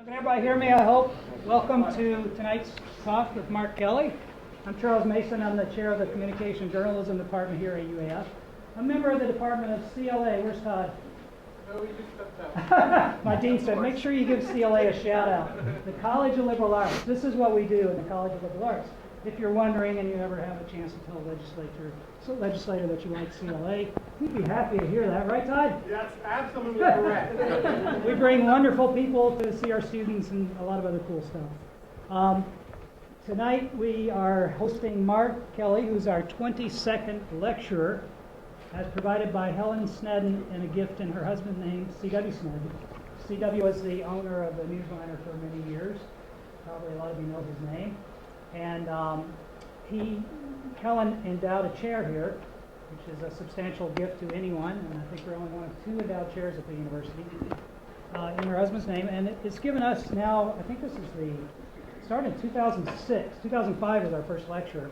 Can everybody hear me, I hope? Welcome to tonight's talk with Mark Kelley. I'm Charles Mason. I'm the chair of the Communication Journalism Department here at UAF. I'm a member of the Department of CLA. Where's Todd? No, we just stepped out. My dean said, make sure you give CLA a shout out. The College of Liberal Arts. This is what we do in the College of Liberal Arts. If you're wondering and you ever have a chance to tell a legislator that you like CLA, we'd be happy to hear that. Right, Todd? That's absolutely correct. We bring wonderful people to see our students and a lot of other cool stuff. Tonight we are hosting Mark Kelley, who's our 22nd lecturer, as provided by Helen Snedden in a gift in her husband's name, C.W. Snedden. C.W. was the owner of the Newsliner for many years. Probably a lot of you know his name. And Helen endowed a chair here, which is a substantial gift to anyone, and I think we're only one of two endowed chairs at the university, in her husband's name. And it's given us now, I think this is started in 2006. 2005 was our first lecture.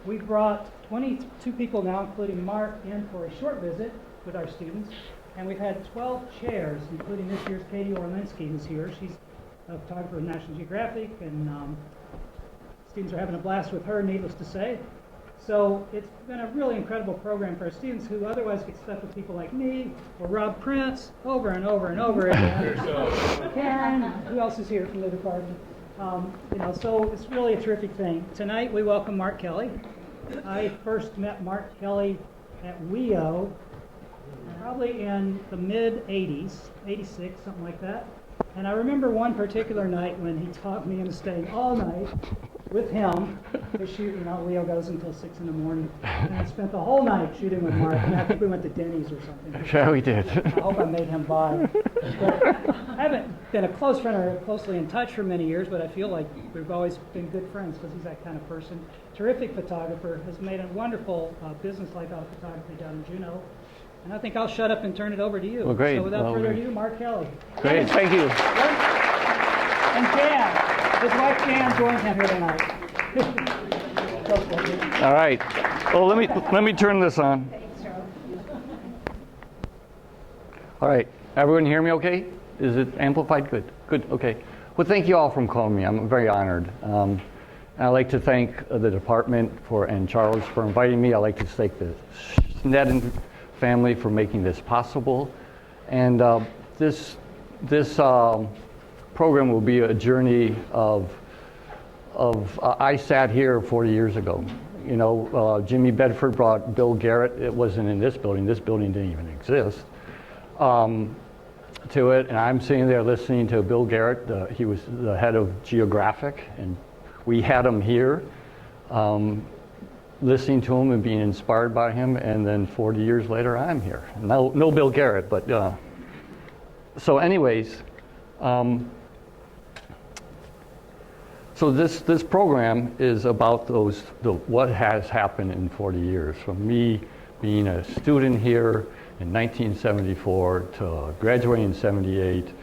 We've brought 22 people now, including Mark, in for a short visit with our students. And we've had 12 chairs, including this year's Katie Orlinsky, who's here. She's a photographer of National Geographic, and students are having a blast with her, needless to say. So it's been a really incredible program for our students who otherwise get stuck with people like me or Rob Prince over and over and over again. Karen, who else is here from the department? So it's really a terrific thing. Tonight we welcome Mark Kelley. I first met Mark Kelley at WEO probably in the mid-'80s, 86, something like that. And I remember one particular night when he taught me into staying all night with him to shoot. WEO goes until 6 in the morning. And I spent the whole night shooting with Mark. And I think we went to Denny's or something. Sure we did. I hope I made him buy. But I haven't been a close friend or closely in touch for many years, but I feel like we've always been good friends because he's that kind of person. Terrific photographer, has made a wonderful business-like photography down in Juneau. And I think I'll shut up and turn it over to you. Well, great. So without further ado, Mark Kelley. Great, thank you. And Jan, his wife Jan joins him here tonight. All right. Well, let me turn this on. All right. Everyone hear me okay? Is it amplified? Good. Good. Okay. Well, thank you all for calling me. I'm very honored. And I'd like to thank the department and Charles for inviting me. I'd like to thank the Snedden family for making this possible. And this program will be a journey of I sat here 40 years ago. Jimmy Bedford brought Bill Garrett. It wasn't in this building. This building didn't even exist. To it, and I'm sitting there listening to Bill Garrett. He was the head of Geographic, and we had him here, listening to him and being inspired by him. And then 40 years later, I'm here. No Bill Garrett, but so anyways. So this program is about what has happened in 40 years, from me being a student here in 1974 to graduating in 78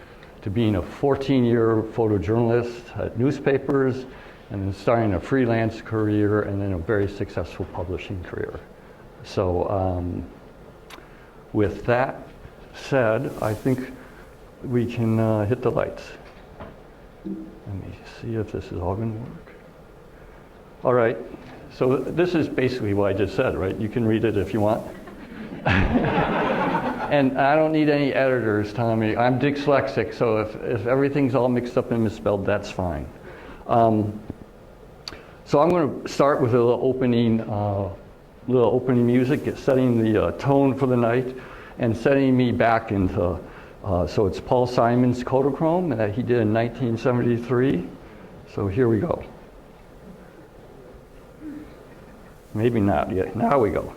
to being a 14-year photojournalist at newspapers, and then starting a freelance career, and then a very successful publishing career. So with that said, I think we can hit the lights. Let me see if this is all going to work. All right, so this is basically what I just said, right? You can read it if you want. And I don't need any editors telling me. I'm dyslexic, so if everything's all mixed up and misspelled, that's fine. So I'm going to start with a little opening music, setting the tone for the night, and setting me back into. So it's Paul Simon's Kodachrome that he did in 1973. So here we go. Maybe not yet. Now we go.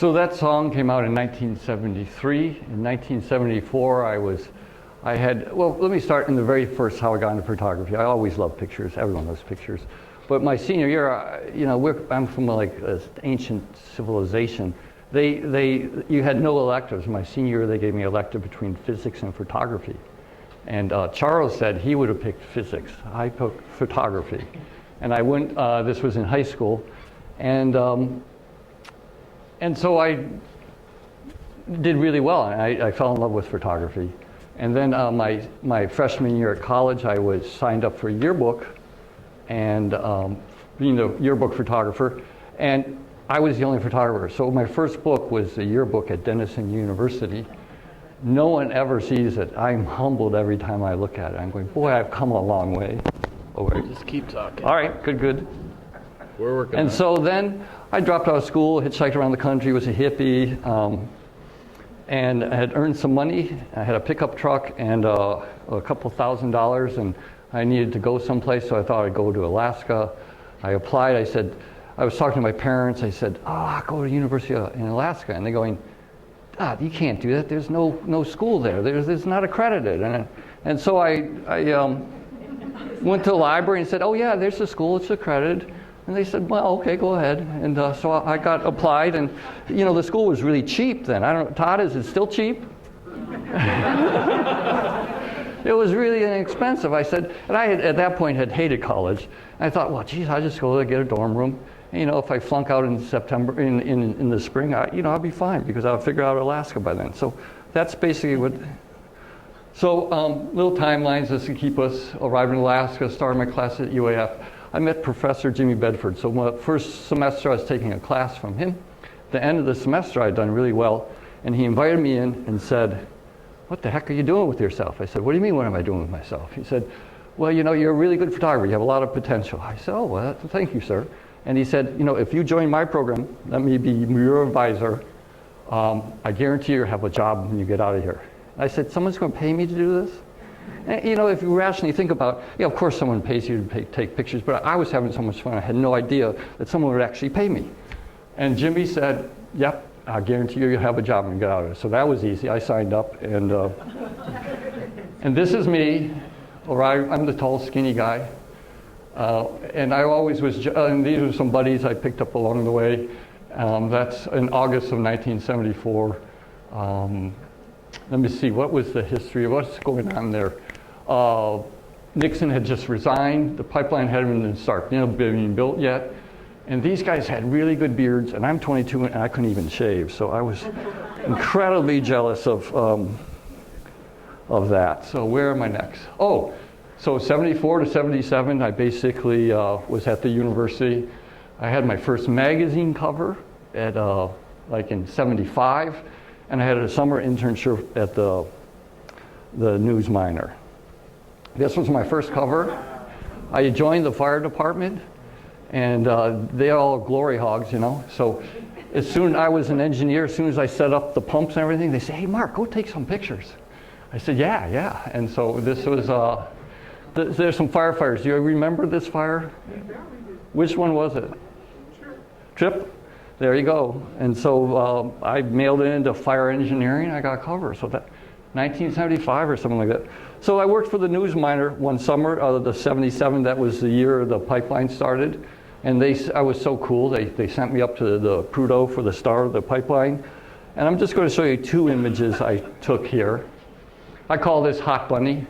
So that song came out in 1973. In 1974, well, let me start in the very first how I got into photography. I always loved pictures. Everyone loves pictures. But my senior year, I'm from like an ancient civilization. You had no electives. My senior year, they gave me an elective between physics and photography. And Charles said he would have picked physics. I took photography. And I went, this was in high school, and so I did really well. I fell in love with photography. And then my freshman year at college, I was signed up for a yearbook, and being the yearbook photographer, and I was the only photographer. So my first book was a yearbook at Denison University. No one ever sees it. I'm humbled every time I look at it. I'm going, boy, I've come a long way. Just keep talking. All right, good. We're working And on so then I dropped out of school, hitchhiked around the country, was a hippie, and I had earned some money. I had a pickup truck and a couple $1,000, and I needed to go someplace, so I thought I'd go to Alaska. I applied. I was talking to my parents. I said, I'll go to University in Alaska. And they're going, you can't do that. There's no school there. It's not accredited. And so I went to the library and said, oh yeah, there's a school. It's accredited. And they said, well, okay, go ahead. And so I got applied, and the school was really cheap then. I don't know, Todd, is it still cheap? It was really inexpensive. I said, and I at that point had hated college. I thought, well, geez, I'll just go get a dorm room. And, if I flunk out in September, in the spring, I'll be fine because I'll figure out Alaska by then. So that's basically what. So little timelines just to keep us arriving in Alaska, started my class at UAF. I met Professor Jimmy Bedford. So my first semester I was taking a class from him. At the end of the semester I'd done really well, and he invited me in and said, what the heck are you doing with yourself? I said, what do you mean, what am I doing with myself? He said, well, you're a really good photographer. You have a lot of potential. I said, oh, well, thank you, sir. And he said, if you join my program, let me be your advisor. I guarantee you'll have a job when you get out of here. I said, someone's going to pay me to do this? And, if you rationally think about, of course someone pays you to take pictures, but I was having so much fun, I had no idea that someone would actually pay me. And Jimmy said, yep, I guarantee you'll have a job when you get out of it. So that was easy. I signed up, and this is me. I'm the tall, skinny guy. And I always was, and these are some buddies I picked up along the way. That's in August of 1974. Let me see, what was the history? What's going on there? Nixon had just resigned. The pipeline hadn't been being built yet. And these guys had really good beards, and I'm 22 and I couldn't even shave. So I was incredibly jealous of that. So where am I next? Oh, so 74 to 77, I basically was at the university. I had my first magazine cover at in 75, and I had a summer internship at the News Miner. This was my first cover. I joined the fire department, and they're all glory hogs, So as soon I was an engineer, as soon as I set up the pumps and everything, they say, hey, Mark, go take some pictures. I said, yeah. And so this was, there's some firefighters. Do you remember this fire? Which one was it? Trip? There you go. And so I mailed it into fire engineering. I got a cover. So that 1975 or something like that. So I worked for the News Miner one summer of the 77. That was the year the pipeline started. And I was so cool. They sent me up to the Prudhoe for the start of the pipeline. And I'm just going to show you two images I took here. I call this Hot Bunny.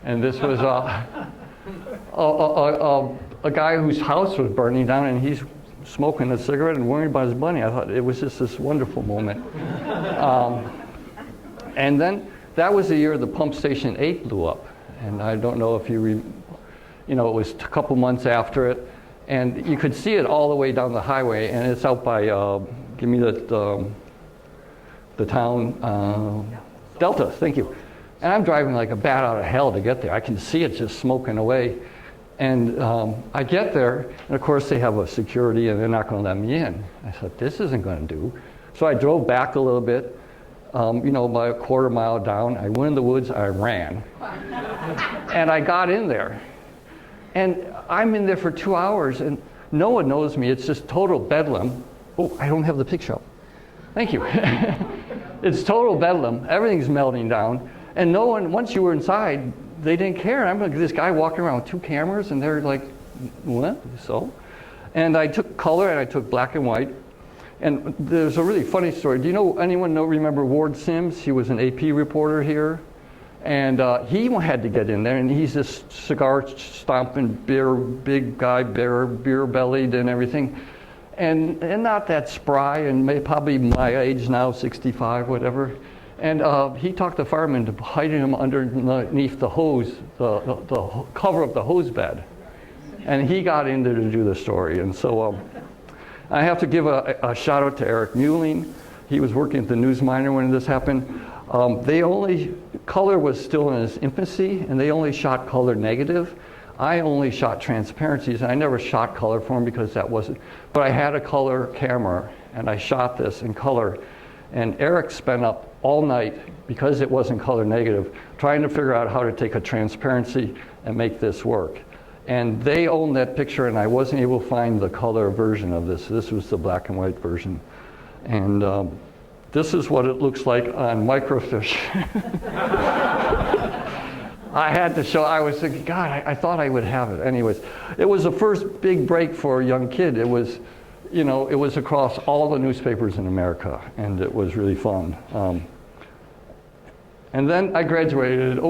And this was a guy whose house was burning down, and he's smoking a cigarette and worrying about his bunny. I thought it was just this wonderful moment. And then that was the year the pump station 8 blew up. And I don't know if it was a couple months after it. And you could see it all the way down the highway, and it's out by, give me the town, Delta, thank you. And I'm driving like a bat out of hell to get there. I can see it just smoking away. And I get there, and of course they have a security, and they're not going to let me in. I thought, this isn't going to do. So I drove back a little bit, about a quarter mile down. I went in the woods, I ran. And I got in there. And I'm in there for 2 hours, and no one knows me. It's just total bedlam. Oh, I don't have the picture up. Thank you. It's total bedlam. Everything's melting down. And no one, once you were inside, they didn't care. I'm like this guy walking around with 2 cameras, and they're like, what? So? And I took color, and I took black and white. And there's a really funny story. Do you know, anyone remember Ward Sims? He was an AP reporter here. And he had to get in there, and he's this cigar stomping, big guy, beer bellied and everything. And not that spry, and probably my age now, 65, whatever. And he talked the fireman to hide him underneath the hose, the cover of the hose bed. And he got in there to do the story. And so I have to give a shout out to Eric Muehling. He was working at the News Miner when this happened. Color was still in its infancy, and they only shot color negative. I only shot transparencies, and I never shot color for him because that wasn't, but I had a color camera, and I shot this in color. And Eric spent up all night, because it wasn't color negative, trying to figure out how to take a transparency and make this work. And they owned that picture, and I wasn't able to find the color version of this. This was the black and white version. And this is what it looks like on microfiche. I had to show, I was thinking, God, I thought I would have it. Anyways, it was the first big break for a young kid. It was, it was across all the newspapers in America, and it was really fun. And then I graduated.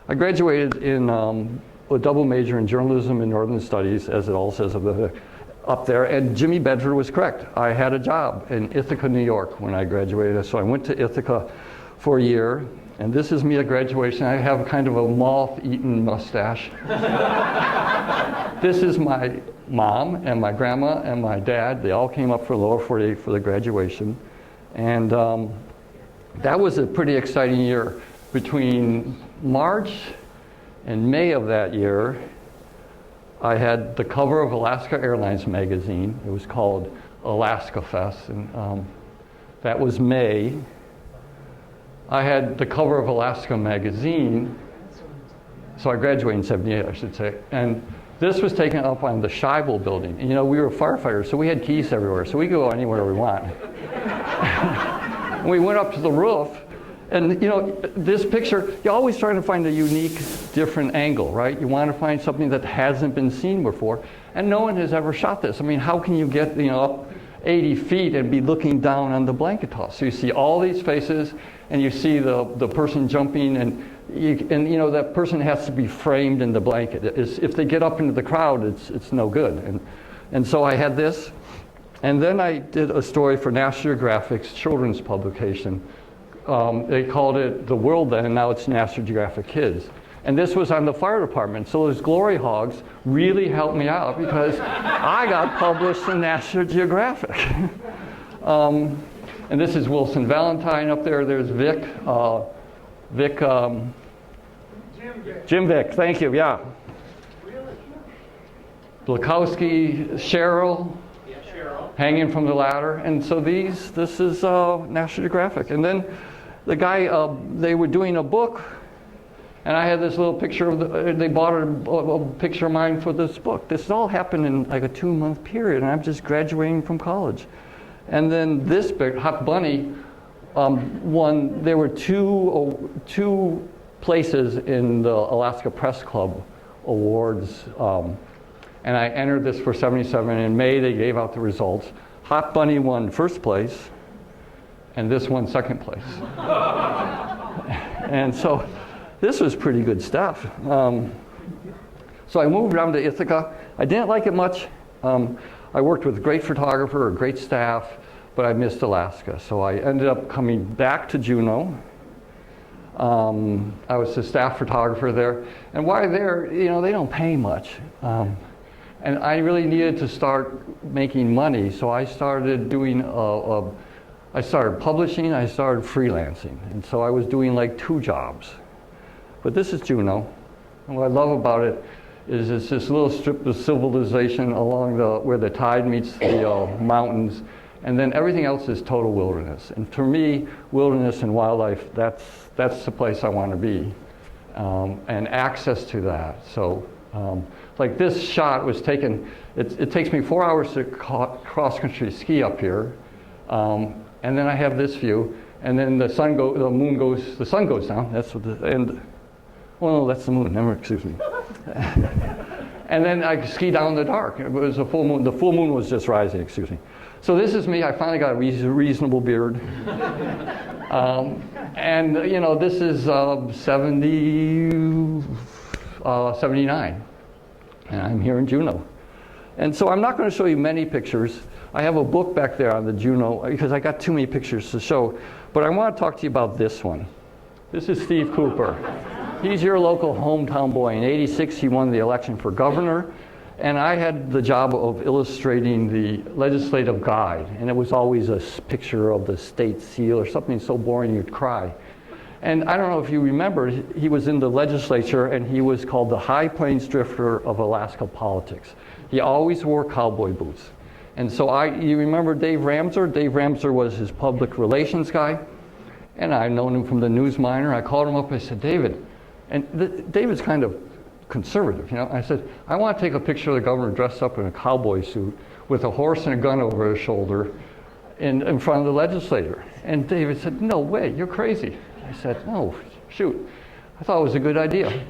I graduated in a double major in journalism and Northern Studies, as it all says up there. And Jimmy Bedford was correct. I had a job in Ithaca, New York when I graduated. So I went to Ithaca for a year. And this is me at graduation. I have kind of a moth-eaten mustache. This is my mom and my grandma and my dad. They all came up for Lower 48 for the graduation. And that was a pretty exciting year. Between March and May of that year, I had the cover of Alaska Airlines magazine. It was called Alaska Fest, and that was May. I had the cover of Alaska magazine, so I graduated in 78, I should say, and this was taken up on the Scheibel building. And, we were firefighters, so we had keys everywhere, so we could go anywhere we want. And we went up to the roof, and this picture, you're always trying to find a unique, different angle, right? You want to find something that hasn't been seen before, and no one has ever shot this. I mean, how can you get, up 80 feet and be looking down on the blanket toss? So you see all these faces, and you see the person jumping, and that person has to be framed in the blanket. If they get up into the crowd, it's no good. And so I had this, and then I did a story for National Geographic's children's publication. They called it The World then, and now it's National Geographic Kids. And this was on the fire department. So those glory hogs really helped me out because I got published in National Geographic. And this is Wilson Valentine up there. There's Vic. Jim Vic, thank you, yeah. Blakowski, Cheryl, hanging from the ladder. And so this is National Geographic. And then the guy, they were doing a book, and I had this little picture of they bought a picture of mine for this book. This all happened in like a 2-month period, and I'm just graduating from college. And then this Hot Bunny won. There were two places in the Alaska Press Club Awards, and I entered this for 77. In May, they gave out the results. Hot Bunny won first place, and this won second place. And so this was pretty good stuff. So I moved down to Ithaca. I didn't like it much. I worked with a great photographer, a great staff, but I missed Alaska. So I ended up coming back to Juneau. I was the staff photographer there. And while there, they don't pay much. And I really needed to start making money. So I started doing, I started publishing, I started freelancing. And so I was doing like 2 jobs. But this is Juneau. And what I love about it is it's this little strip of civilization along where the tide meets the mountains, and then everything else is total wilderness. And for me, wilderness and wildlife, that's the place I want to be, and access to that. So, like this shot was taken. It takes me 4 hours to cross-country ski up here. And then I have this view, and then the sun goes down. That's what no, that's the moon. Never, excuse me. And then I ski down in the dark. It was a full moon. The full moon was just rising. Excuse me. So this is me. I finally got a reasonable beard. And this is 79, and I'm here in Juneau. And so I'm not going to show you many pictures. I have a book back there on the Juneau because I got too many pictures to show. But I want to talk to you about this one. This is Steve Cooper. He's your local hometown boy. In '86, he won the election for governor. And I had the job of illustrating the legislative guide. And it was always a picture of the state seal or something so boring you'd cry. And I don't know if you remember, he was in the legislature and he was called the High Plains Drifter of Alaska politics. He always wore cowboy boots. And so you remember Dave Ramser? Dave Ramser was his public relations guy. And I've known him from the News Miner. I called him up, I said, David, and David's kind of conservative, I said, I want to take a picture of the governor dressed up in a cowboy suit with a horse and a gun over his shoulder in front of the legislator. And David said, no way, you're crazy. I said, no, shoot. I thought it was a good idea.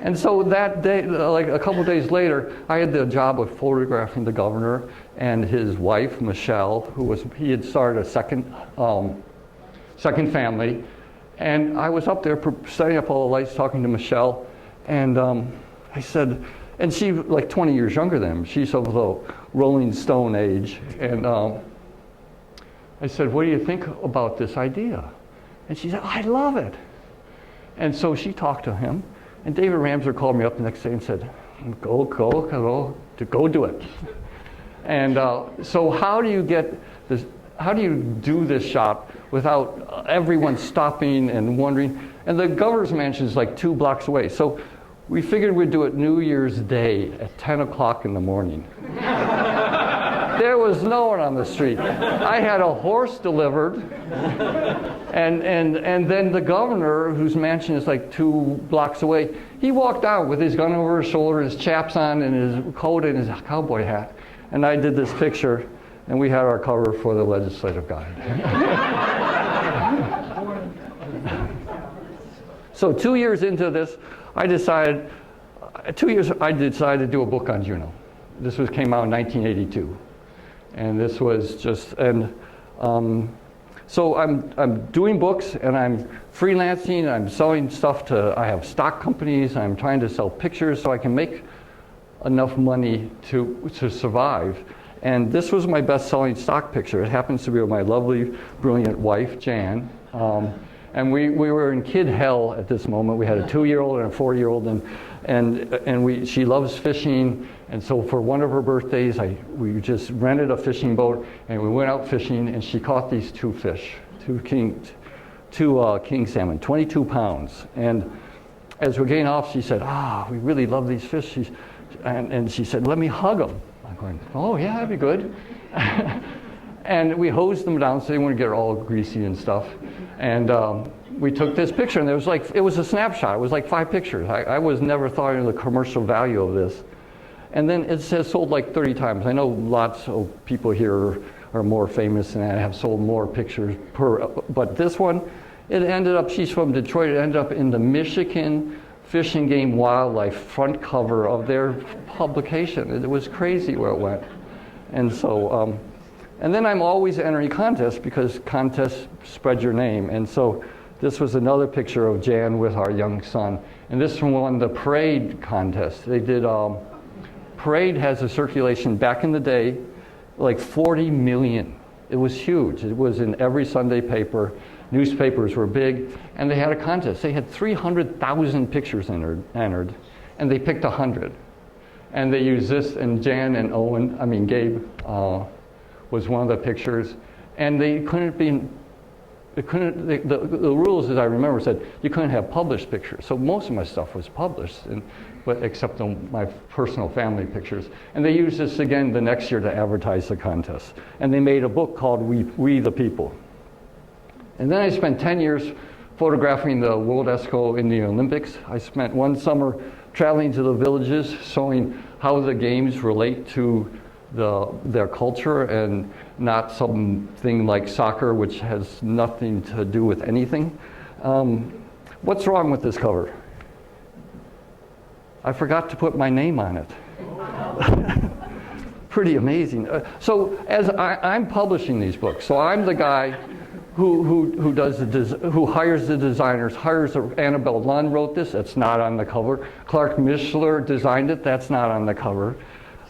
And so that day, like a couple days later, I had the job of photographing the governor and his wife, Michelle, he had started a second family. And I was up there setting up all the lights, talking to Michelle. And I said, and she like 20 years younger than him. She's of the Rolling Stone age. And I said, what do you think about this idea? And she said, I love it. And so she talked to him. And David Ramser called me up the next day and said, go do it. And so how do you do this shot without everyone stopping and wondering? And the governor's mansion is like 2 blocks away. So we figured we'd do it New Year's Day at 10 o'clock in the morning. There was no one on the street. I had a horse delivered. And then the governor, whose mansion is like 2 blocks away, he walked out with his gun over his shoulder, his chaps on, and his coat and his cowboy hat. And I did this picture, and we had our cover for the legislative guide. So 2 years into this, I decided to do a book on Juneau. This came out in 1982. And this was just, so I'm doing books and I'm freelancing, I'm selling stuff I have stock companies, I'm trying to sell pictures so I can make enough money to survive. And this was my best-selling stock picture. It happens to be with my lovely, brilliant wife, Jan. And we were in kid hell at this moment. We had a 2-year-old and a 4-year-old, and she loves fishing. And so for one of her birthdays, we just rented a fishing boat and we went out fishing. And she caught these 2 fish, two king salmon, 22 pounds. And as we're getting off, she said, we really love these fish. And she said, let me hug them. I'm going, oh yeah, that'd be good. And we hosed them down so they wouldn't get all greasy and stuff. And we took this picture, and it was a snapshot. It was like 5 pictures. I was never thought of the commercial value of this. And then it says sold like 30 times. I know lots of people here are more famous and have sold more pictures but this one, she's from Detroit, it ended up in the Michigan Fish and Game Wildlife front cover of their publication. It was crazy where it went. And so, and then I'm always entering contests because contests spread your name. And so this was another picture of Jan with our young son. And this one won the Parade contest. They did, Parade has a circulation back in the day, like 40 million. It was huge. It was in every Sunday paper. Newspapers were big. And they had a contest. They had 300,000 pictures entered, and they picked 100. And they used this, and Jan and Gabe was one of the pictures. And the rules, as I remember, said you couldn't have published pictures. So most of my stuff was published, except my personal family pictures. And they used this again the next year to advertise the contest. And they made a book called We the People. And then I spent 10 years photographing the World Esco in the Olympics. I spent one summer traveling to the villages, showing how the games relate to their culture and not something like soccer, which has nothing to do with anything. What's wrong with this cover? I forgot to put my name on it. Pretty amazing. So as I'm publishing these books, so I'm the guy who hires the designers, Annabelle Lund wrote this, that's not on the cover. Clark Mishler designed it, that's not on the cover.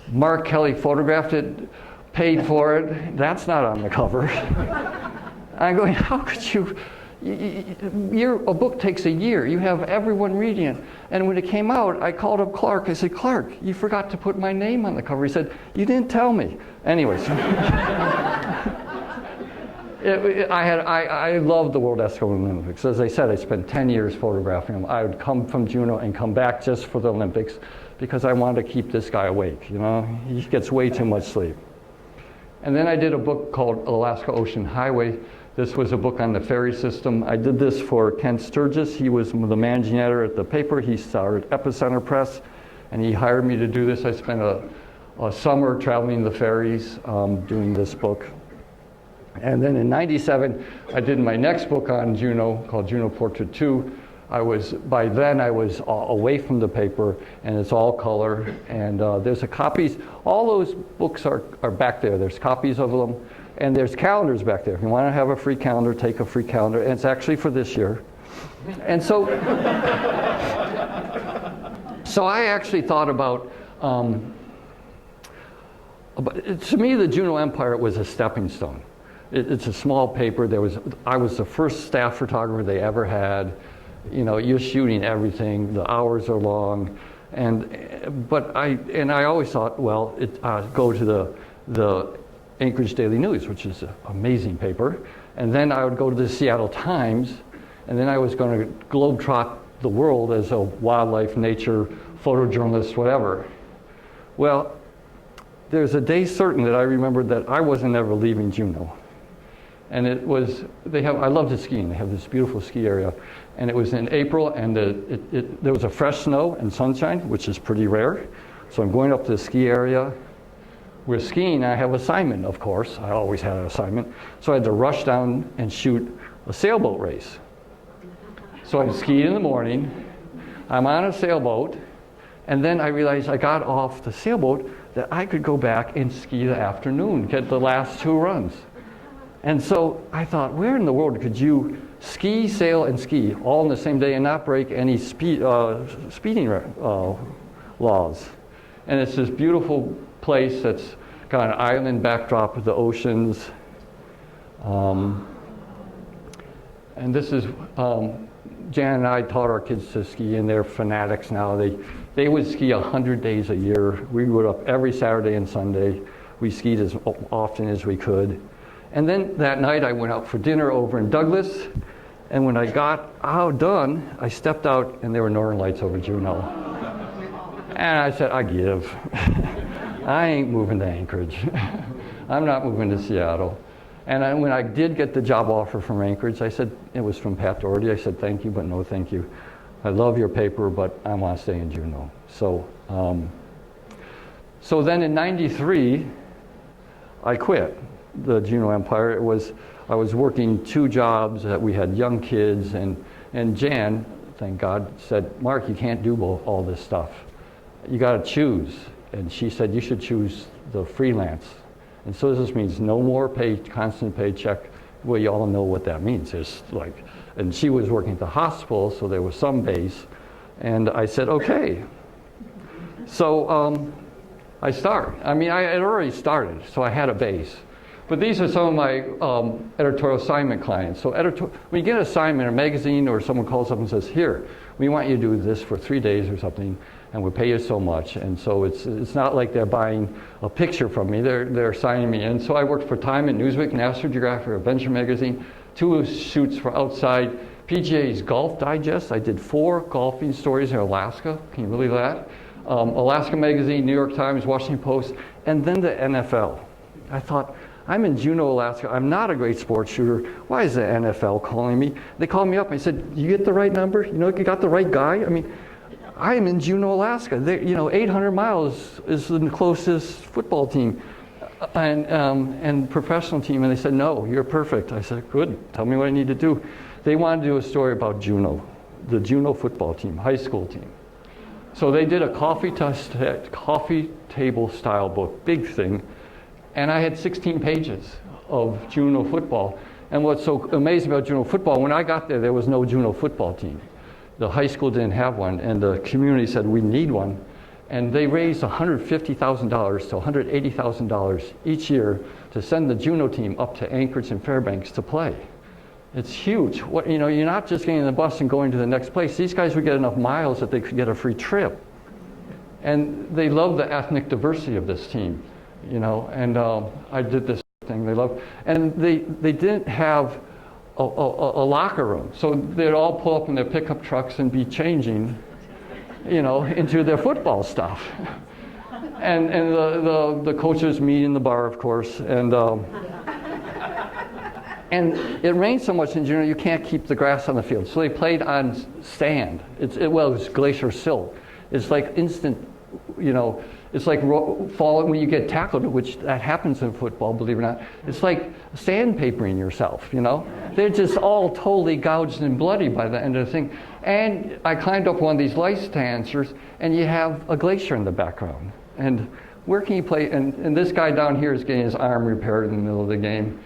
Mark Kelley photographed it, paid for it, that's not on the cover. I'm going, how could you? A book takes a year. You have everyone reading it. And when it came out, I called up Clark. I said, Clark, you forgot to put my name on the cover. He said, you didn't tell me. Anyways. I love the World Eskimo Olympics. As I said, I spent 10 years photographing them. I would come from Juneau and come back just for the Olympics because I wanted to keep this guy awake. You know, he gets way too much sleep. And then I did a book called Alaska Ocean Highway. This was a book on the ferry system. I did this for Ken Sturgis. He was the managing editor at the paper. He started Epicenter Press, and he hired me to do this. I spent a summer traveling the ferries doing this book. And then in '97, I did my next book on Juneau called Juneau Portrait 2. By then I was away from the paper, and it's all color. And there's copies. All those books are back there. There's copies of them. And there's calendars back there. If you want to have a free calendar, take a free calendar. And it's actually for this year. And so, so I actually thought about, to me, the Juneau Empire was a stepping stone. It's a small paper. I was the first staff photographer they ever had. You know, you're shooting everything. The hours are long. But I always thought, well, go to the Anchorage Daily News, which is an amazing paper. And then I would go to the Seattle Times, and then I was going to globetrot the world as a wildlife, nature, photojournalist, whatever. Well, there's a day certain that I remembered that I wasn't ever leaving Juneau. And it was, I love the skiing. They have this beautiful ski area. And it was in April, and there was a fresh snow and sunshine, which is pretty rare. So I'm going up to the ski area. We're skiing. I have assignment, of course. I always had an assignment. So I had to rush down and shoot a sailboat race. So I skied in the morning. I'm on a sailboat. And then I realized I got off the sailboat that I could go back and ski the afternoon, get the last 2 runs. And so I thought, where in the world could you ski, sail, and ski all in the same day and not break any speeding laws? And it's this beautiful place that's got an island backdrop of the oceans. And this is, Jan and I taught our kids to ski, and they're fanatics now. They would ski 100 days a year. We were up every Saturday and Sunday. We skied as often as we could. And then that night I went out for dinner over in Douglas, and when I got done, I stepped out and there were northern lights over Juneau. And I said, I give. I ain't moving to Anchorage. I'm not moving to Seattle. And when I did get the job offer from Anchorage, I said, it was from Pat Doherty, I said, thank you, but no thank you. I love your paper, but I want to stay in Juneau. So then in '93, I quit the Juneau Empire. I was working 2 jobs, that we had young kids, and Jan, thank God, said, Mark, you can't do all this stuff. You got to choose. And she said, you should choose the freelance. And so this means no more constant paycheck. Well, you all know what that means. And she was working at the hospital, so there was some base. And I said, okay. So I started. I mean, I had already started, so I had a base. But these are some of my editorial assignment clients. So when you get an assignment, a magazine or someone calls up and says, here, we want you to do this for 3 days or something, and we'll pay you so much. And so it's not like they're buying a picture from me, they're signing me in. So I worked for Time and Newsweek, National Geographic, Adventure Magazine, 2 shoots for Outside, PGA's Golf Digest. I did 4 golfing stories in Alaska. Can you believe that? Alaska Magazine, New York Times, Washington Post, and then the NFL. I thought, I'm in Juneau, Alaska. I'm not a great sports shooter. Why is the NFL calling me? They called me up and said, you get the right number? You know, you got the right guy? I mean, I am in Juneau, Alaska. 800 miles is the closest football team and professional team. And they said, no, you're perfect. I said, good, tell me what I need to do. They wanted to do a story about Juneau, the Juneau football team, high school team. So they did a coffee table style book, big thing. And I had 16 pages of Juneau football. And what's so amazing about Juneau football, when I got there was no Juneau football team. The high school didn't have one, and the community said, we need one. And they raised $150,000 to $180,000 each year to send the Juneau team up to Anchorage and Fairbanks to play. It's huge. You're not just getting in the bus and going to the next place. These guys would get enough miles that they could get a free trip. And they love the ethnic diversity of this team, and I did this thing they love. And they didn't have a locker room. So they'd all pull up in their pickup trucks and be changing, into their football stuff. And the coaches meet in the bar, of course. And it rained so much in Juneau, you can't keep the grass on the field. So they played on sand. It was glacier silt. It's like instant, it's like falling when you get tackled, which that happens in football, believe it or not. It's like sandpapering yourself, They're just all totally gouged and bloody by the end of the thing. And I climbed up one of these lice dancers, and you have a glacier in the background. And where can you play? And this guy down here is getting his arm repaired in the middle of the game.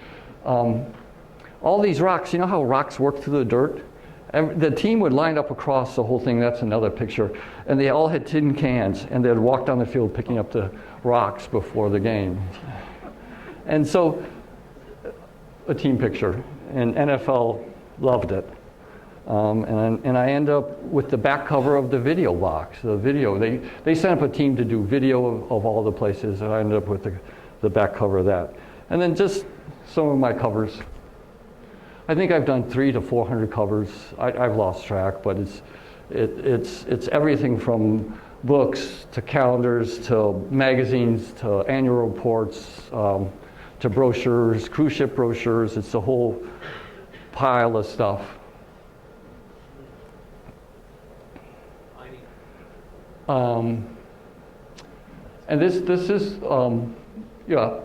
All these rocks, you know how rocks work through the dirt? The team would line up across the whole thing. That's another picture. And they all had tin cans, and they'd walk down the field picking up the rocks before the game. And so, a team picture. And NFL loved it. And I end up with the back cover of the video box. The video, they sent up a team to do video of all the places, and I ended up with the back cover of that. And then just some of my covers. I think I've done 300 to 400 covers. I've lost track, but it's everything from books to calendars to magazines to annual reports to brochures, cruise ship brochures. It's a whole pile of stuff. And this is yeah.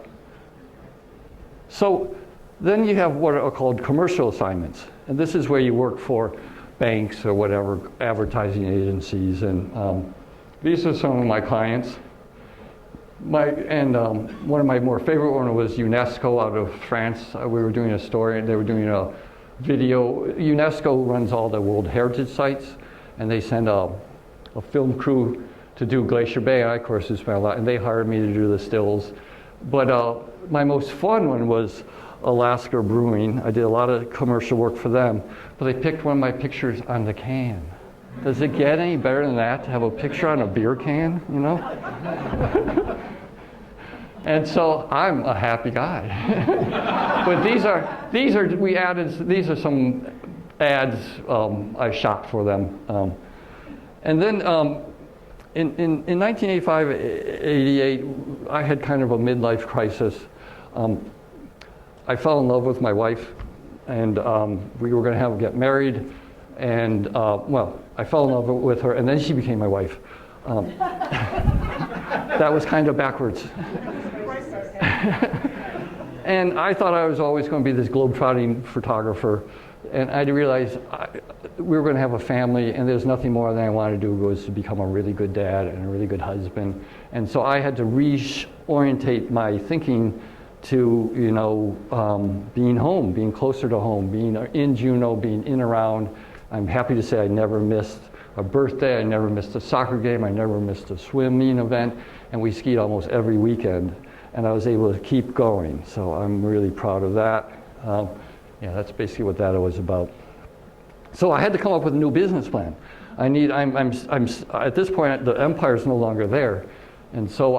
So then you have what are called commercial assignments, and this is where you work for banks or whatever, advertising agencies, and these are some of my clients. One of my more favorite ones was UNESCO out of France. We were doing a story, and they were doing a video. UNESCO runs all the World Heritage Sites, and they send a film crew to do Glacier Bay. I, of course, spent a lot, and they hired me to do the stills. But my most fun one was Alaska Brewing. I did a lot of commercial work for them, but they picked one of my pictures on the can. Does it get any better than that to have a picture on a beer can, And so I'm a happy guy. But these are some ads I shot for them. And then in 1985, 88, I had kind of a midlife crisis. I fell in love with my wife, and we were going to get married, and I fell in love with her, and then she became my wife. That was kind of backwards. And I thought I was always going to be this globe-trotting photographer, and I realized we were going to have a family, and there's nothing more than I wanted to do was to become a really good dad and a really good husband. And so I had to reorientate my thinking to being home, being closer to home, being in Juneau, being in around. I'm happy to say I never missed a birthday, I never missed a soccer game, I never missed a swimming event, and we skied almost every weekend, and I was able to keep going. So I'm really proud of that. That's basically what that was about. So I had to come up with a new business plan. I'm at this point the empire's no longer there, and so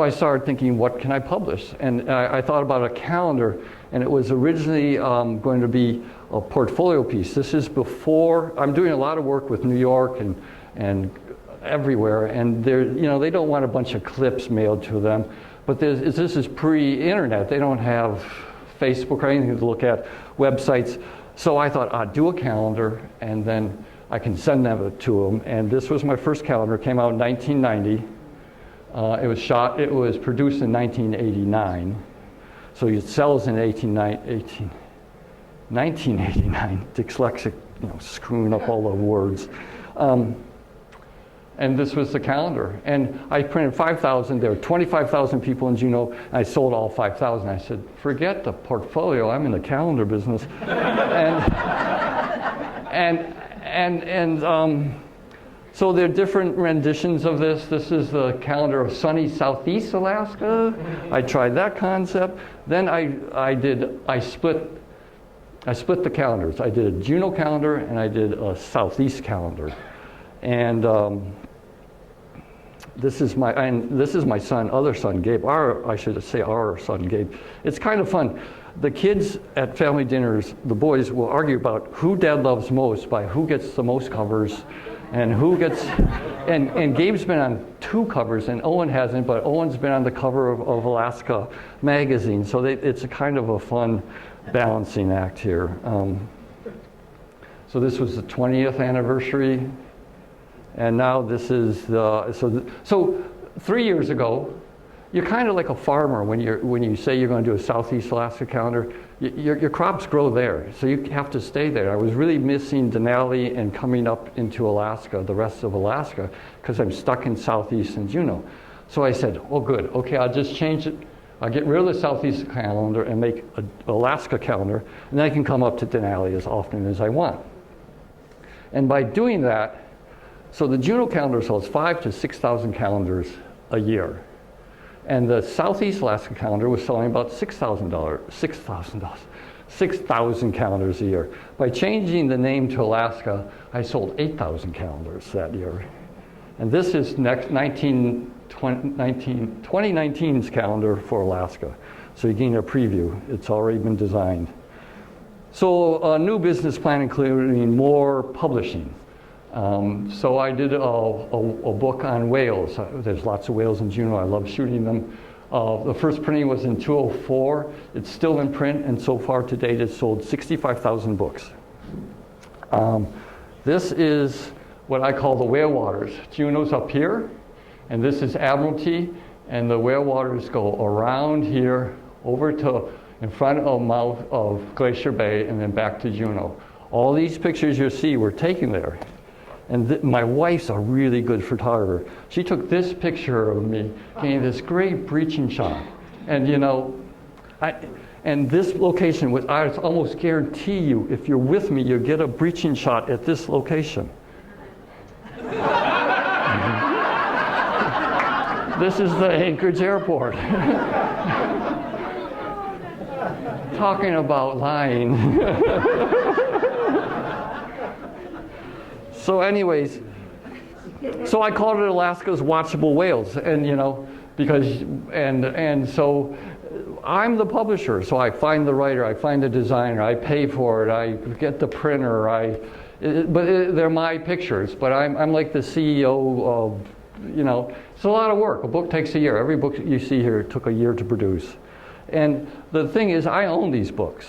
I started thinking, what can I publish? And I thought about a calendar, and it was originally going to be a portfolio piece. This is before, I'm doing a lot of work with New York and everywhere, and they don't want a bunch of clips mailed to them, but this is pre-internet. They don't have Facebook or anything to look at, websites. So I thought I'd do a calendar and then I can send them to them. And this was my first calendar. It came out in 1990. It was produced in 1989. So it sells in 1989. Dyslexic, screwing up all the words. And this was the calendar. And I printed 5,000. There were 25,000 people in Juneau. I sold all 5,000. I said, forget the portfolio. I'm in the calendar business. So there are different renditions of this. This is the calendar of sunny southeast Alaska. I tried that concept. Then I split the calendars. I did a Juneau calendar and I did a southeast calendar. And this is my other son, Gabe. Our son, Gabe. It's kind of fun. The kids at family dinners, the boys will argue about who Dad loves most by who gets the most covers, and who gets. And Gabe's been on 2 covers, and Owen hasn't. But Owen's been on the cover of Alaska magazine. So it's a kind of a fun balancing act here. So this was the 20th anniversary. And now this is so 3 years ago, you're kind of like a farmer when you say you're going to do a Southeast Alaska calendar. Your crops grow there, so you have to stay there. I was really missing Denali and coming up into Alaska, the rest of Alaska, because I'm stuck in Southeast and Juneau. So I said, oh good, okay, I'll just change it. I'll get rid of the Southeast calendar and make an Alaska calendar, and then I can come up to Denali as often as I want. And by doing that, so the Juneau calendar sells 5,000 to 6,000 calendars a year. And the Southeast Alaska calendar was selling about $6,000 calendars a year. By changing the name to Alaska, I sold 8,000 calendars that year. And this is 2019's calendar for Alaska. So you gain a preview. It's already been designed. So a new business plan including more publishing. So I did a book on whales. There's lots of whales in Juneau. I love shooting them. The first printing was in 2004. It's still in print, and so far to date it's sold 65,000 books. This is what I call the whale waters. Juneau's up here, and this is Admiralty, and the whale waters go around here over to in front of mouth of Glacier Bay and then back to Juneau. All these pictures you see were taken there. And my wife's a really good photographer. She took this picture of me, getting this great breaching shot. And and this location was, I almost guarantee you, if you're with me, you'll get a breaching shot at this location. This is the Anchorage Airport. Talking about lying. So anyways, so I called it Alaska's Watchable Whales, and so I'm the publisher, so I find the writer, I find the designer, I pay for it, I get the printer, they're my pictures, but I'm like the CEO of, it's a lot of work. A book takes a year. Every book you see here took a year to produce. And the thing is, I own these books.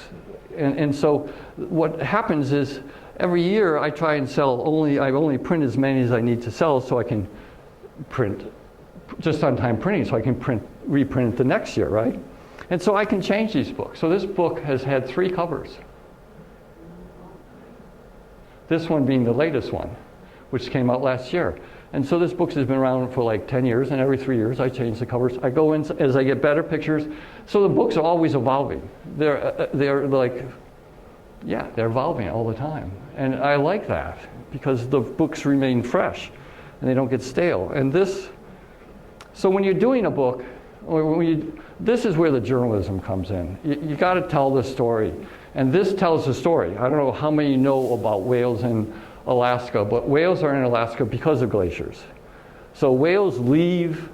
And so what happens is, every year I try and sell I only print as many as I need to sell so I can print just on time printing, so I can reprint the next year, right? And so I can change these books. So this book has had 3 covers. This one being the latest one, which came out last year. And so this book has been around for like 10 years, and every 3 years I change the covers. I go in as I get better pictures. So the books are always evolving. They're evolving all the time. And I like that because the books remain fresh and they don't get stale. And so when you're doing a book, this is where the journalism comes in. You got to tell the story. And this tells the story. I don't know how many know about whales in Alaska, but whales are in Alaska because of glaciers. So whales leave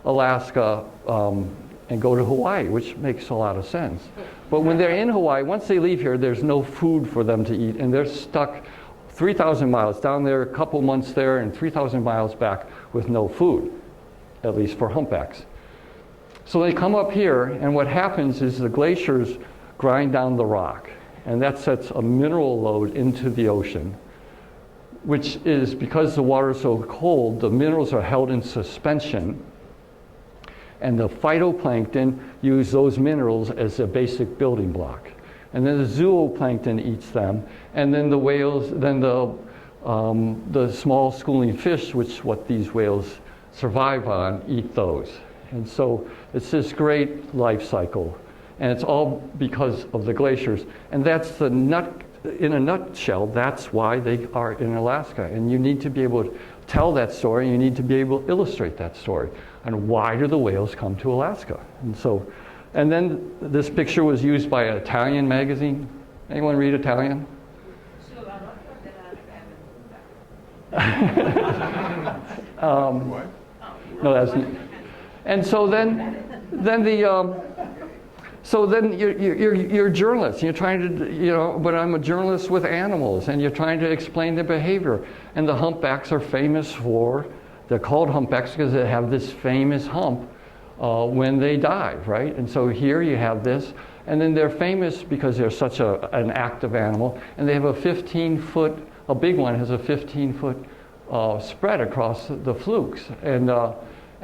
Alaska and go to Hawaii, which makes a lot of sense. But when they're in Hawaii, once they leave here, there's no food for them to eat, and they're stuck 3,000 miles down there, a couple months there, and 3,000 miles back with no food, at least for humpbacks. So they come up here, and what happens is the glaciers grind down the rock, and that sets a mineral load into the ocean. which is because the water is so cold, the minerals are held in suspension, and the phytoplankton use those minerals as a basic building block. And then the zooplankton eats them, and then the whales, then the small schooling fish, which what these whales survive on, eat those. And so it's this great life cycle, and it's all because of the glaciers. And that's in a nutshell, that's why they are in Alaska. And you need to be able to tell that story, you need to be able to illustrate that story. And why do the whales come to Alaska? And then this picture was used by an Italian magazine. Anyone read Italian? No, that's. And so then you're a journalist. You're trying to, but I'm a journalist with animals, and you're trying to explain their behavior. And the humpbacks are famous they're called humpbacks because they have this famous hump when they dive, right? And so here you have this, and then they're famous because they're such an active animal, and they have a 15-foot, a big one has a 15-foot spread across the flukes. And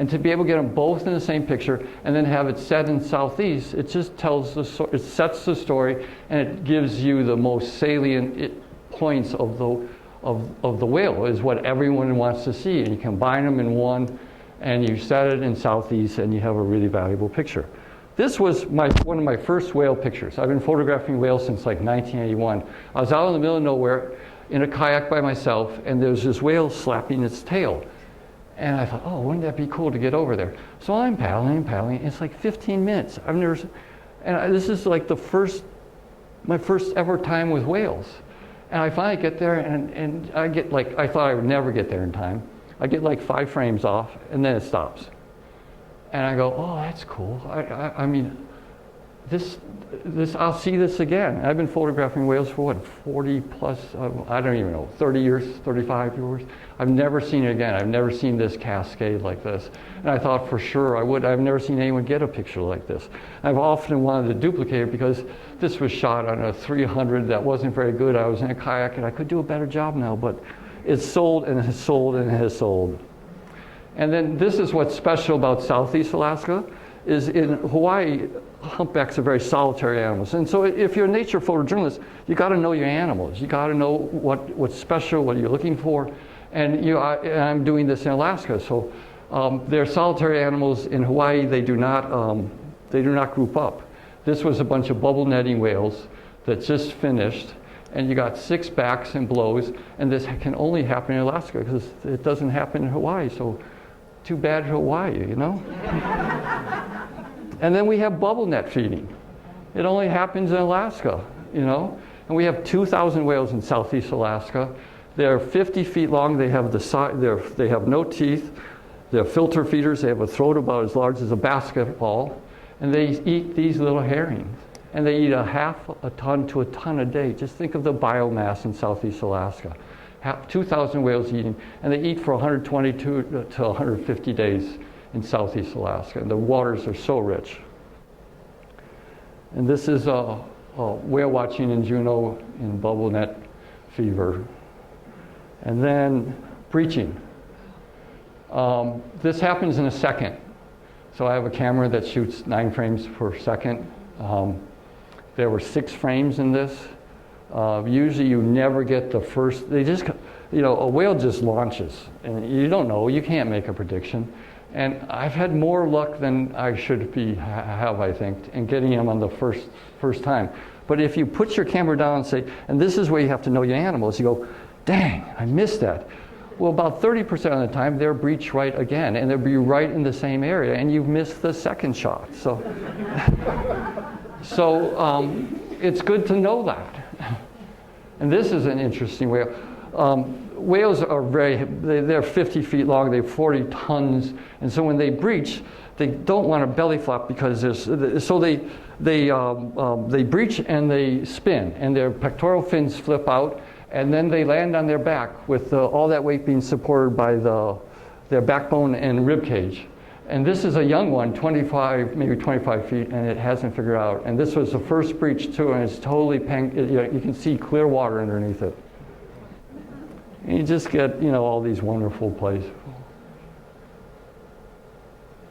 to be able to get them both in the same picture and then have it set in southeast, it just tells it sets the story, and it gives you the most salient points of the whale, is what everyone wants to see. And you combine them in one, and you set it in southeast, and you have a really valuable picture. This was one of my first whale pictures. I've been photographing whales since like 1981. I was out in the middle of nowhere in a kayak by myself, and there was this whale slapping its tail. And I thought, oh, wouldn't that be cool to get over there? So I'm paddling. It's like 15 minutes. This is like my first ever time with whales. And I finally get there, and I get I thought I would never get there in time. I get like 5 frames off, and then it stops. And I go, oh, that's cool. I mean, I'll see this again. I've been photographing whales for 40 plus, I don't even know, 30 years, 35 years. I've never seen it again. I've never seen this cascade like this. And I thought for sure I would. I've never seen anyone get a picture like this. I've often wanted to duplicate it because this was shot on a 300 that wasn't very good. I was in a kayak, and I could do a better job now, but it's sold and has sold and has sold. And then this is what's special about Southeast Alaska, is in Hawaii, humpbacks are very solitary animals. And so if you're a nature photojournalist, you got to know your animals. You got to know what's special, what you're looking for. And I'm doing this in Alaska. So they're solitary animals. In Hawaii, they do not group up. This was a bunch of bubble netting whales that just finished. And you got 6 backs and blows. And this can only happen in Alaska because it doesn't happen in Hawaii. So too bad Hawaii, you know? And then we have bubble net feeding. It only happens in Alaska, you know? And we have 2,000 whales in Southeast Alaska. They're 50 feet long. They have they have no teeth. They're filter feeders. They have a throat about as large as a basketball. And they eat these little herrings. And they eat a half a ton to a ton a day. Just think of the biomass in Southeast Alaska. 2,000 whales eating, and they eat for 122 to 150 days in Southeast Alaska. And the waters are so rich. And this is whale watching in Juneau in bubble net fever. And then breaching. This happens in a second. So I have a camera that shoots 9 frames per second. There were 6 frames in this. Usually you never get the first, a whale just launches, and you don't know, you can't make a prediction. And I've had more luck than I should have, I think, in getting him on the first time. But if you put your camera down and say, and this is where you have to know your animals, you go, dang, I missed that. Well, about 30% of the time, they'll breach right again, and they'll be right in the same area, and you've missed the second shot. So, it's good to know that. And this is an interesting whale. Whales are they're 50 feet long, they're 40 tons, and so when they breach, they don't want to belly flop because they breach and they spin, and their pectoral fins flip out, and then they land on their back with all that weight being supported by their backbone and rib cage. And this is a young one, maybe 25 feet, and it hasn't figured out. And this was the first breach too, and it's totally you can see clear water underneath it. And you just get, you know, all these wonderful places.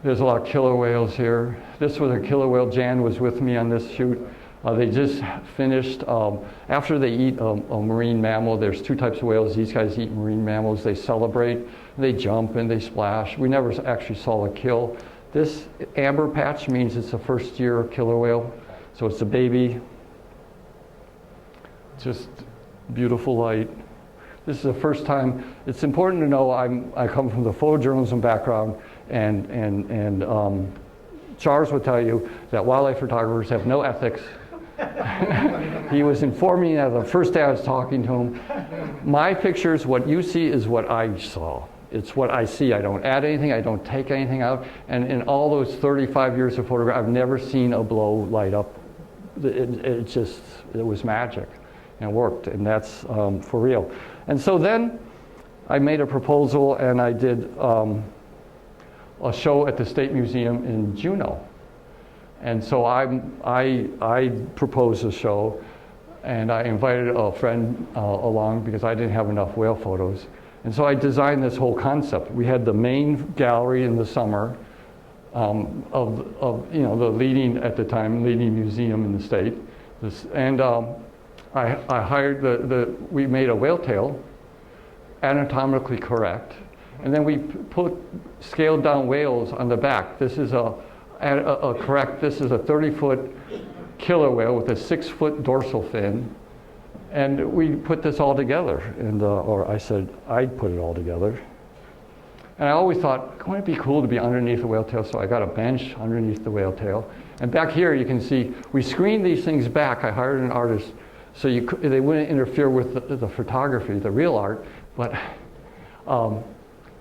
There's a lot of killer whales here. This was a killer whale. Jan was with me on this shoot. They just finished, after they eat a marine mammal, there's two types of whales. These guys eat marine mammals. They celebrate, they jump, and they splash. We never actually saw a kill. This amber patch means it's a first-year killer whale. So it's a baby. Just beautiful light. This is the first time. It's important to know I come from the photojournalism background, and Charles would tell you that wildlife photographers have no ethics. He was informing me that the first day I was talking to him. My pictures, what you see is what I saw. It's what I see. I don't add anything. I don't take anything out. And in all those 35 years of photography, I've never seen a blow light up. It was magic and worked, and that's for real. And so then I made a proposal, and I did a show at the State Museum in Juneau. And so I proposed a show, and I invited a friend along because I didn't have enough whale photos. And so I designed this whole concept. We had the main gallery in the summer of you know, the leading, at the time, leading museum in the state. I hired we made a whale tail, anatomically correct, and then we put scaled down whales on the back. This is this is a 30-foot killer whale with a 6-foot dorsal fin. And we put this all together, and or I said I'd put it all together. And I always thought, wouldn't it be cool to be underneath the whale tail? So I got a bench underneath the whale tail. And back here you can see, we screened these things back. I hired an artist so they wouldn't interfere with the photography, the real art. But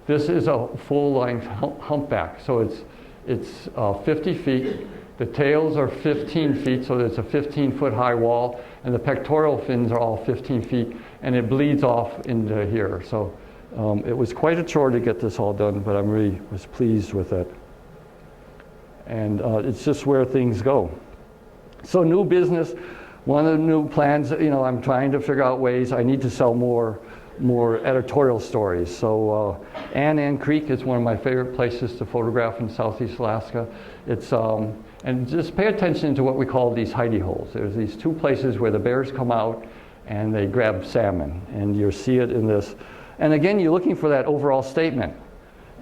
this is a full-length humpback. So it's 50 feet. The tails are 15 feet, so it's a 15-foot high wall, and the pectoral fins are all 15 feet, and it bleeds off into here. So it was quite a chore to get this all done, but I really was pleased with it. And it's just where things go. So new business, one of the new plans, you know, I'm trying to figure out ways. I need to sell more editorial stories. So Nan Creek is one of my favorite places to photograph in Southeast Alaska. It's and just pay attention to what we call these hidey holes. There's these two places where the bears come out and they grab salmon, and you'll see it in this. And again, you're looking for that overall statement.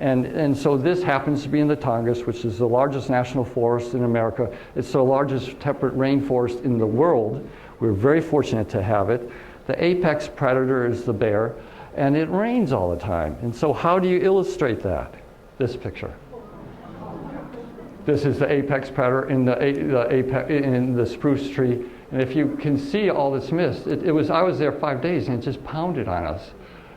And so this happens to be in the Tongass, which is the largest national forest in America. It's the largest temperate rainforest in the world. We're very fortunate to have it. The apex predator is the bear, and it rains all the time. And so how do you illustrate that? This picture. This is the apex predator in the spruce tree. And if you can see all this mist, I was there 5 days, and it just pounded on us.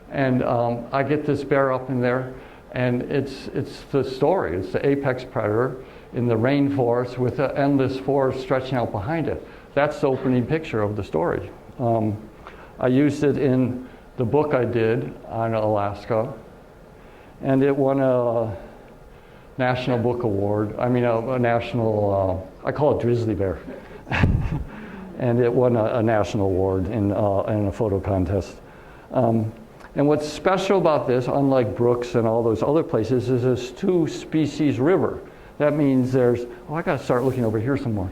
And I get this bear up in there, and it's the story. It's the apex predator in the rainforest with an endless forest stretching out behind it. That's the opening picture of the story. I used it in the book I did on Alaska, and it won a National Book Award. I mean, a national, I call it Drizzly Bear. And it won a national award in a photo contest. And what's special about this, unlike Brooks and all those other places, is this two-species river. That means I gotta start looking over here some more.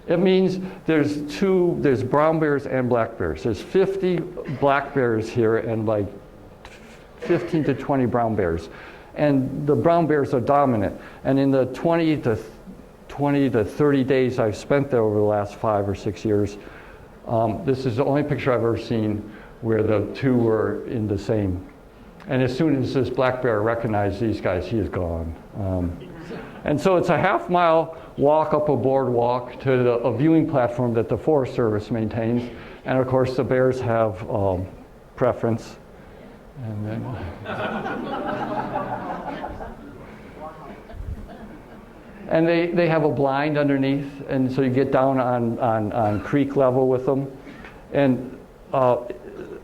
It means there's brown bears and black bears. There's 50 black bears here and like 15 to 20 brown bears. And the brown bears are dominant. And in the 20 to 30 days I've spent there over the last 5 or 6 years, this is the only picture I've ever seen where the two were in the same. And as soon as this black bear recognized these guys, he is gone. And so it's a half-mile walk up a boardwalk to a viewing platform that the Forest Service maintains. And of course, the bears have preference. And then and they have a blind underneath, and so you get down on creek level with them. And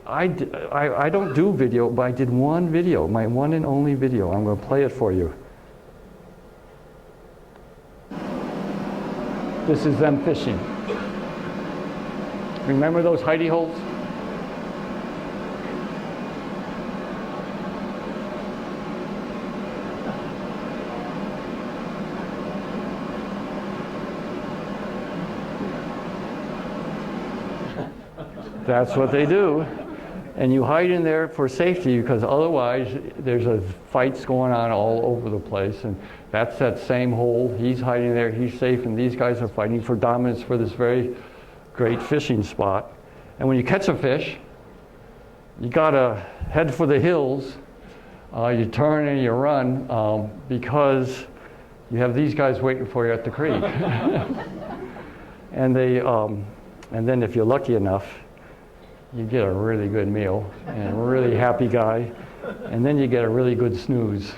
I don't do video, but I did one video, my one and only video. I'm going to play it for you. This is them fishing. Remember those hidey holes? That's what they do. And you hide in there for safety because otherwise there's fights going on all over the place. And that's that same hole. He's hiding there, he's safe, and these guys are fighting for dominance for this very great fishing spot. And when you catch a fish, you gotta head for the hills. You turn and you run because you have these guys waiting for you at the creek. And and then if you're lucky enough, you get a really good meal and a really happy guy, and then you get a really good snooze.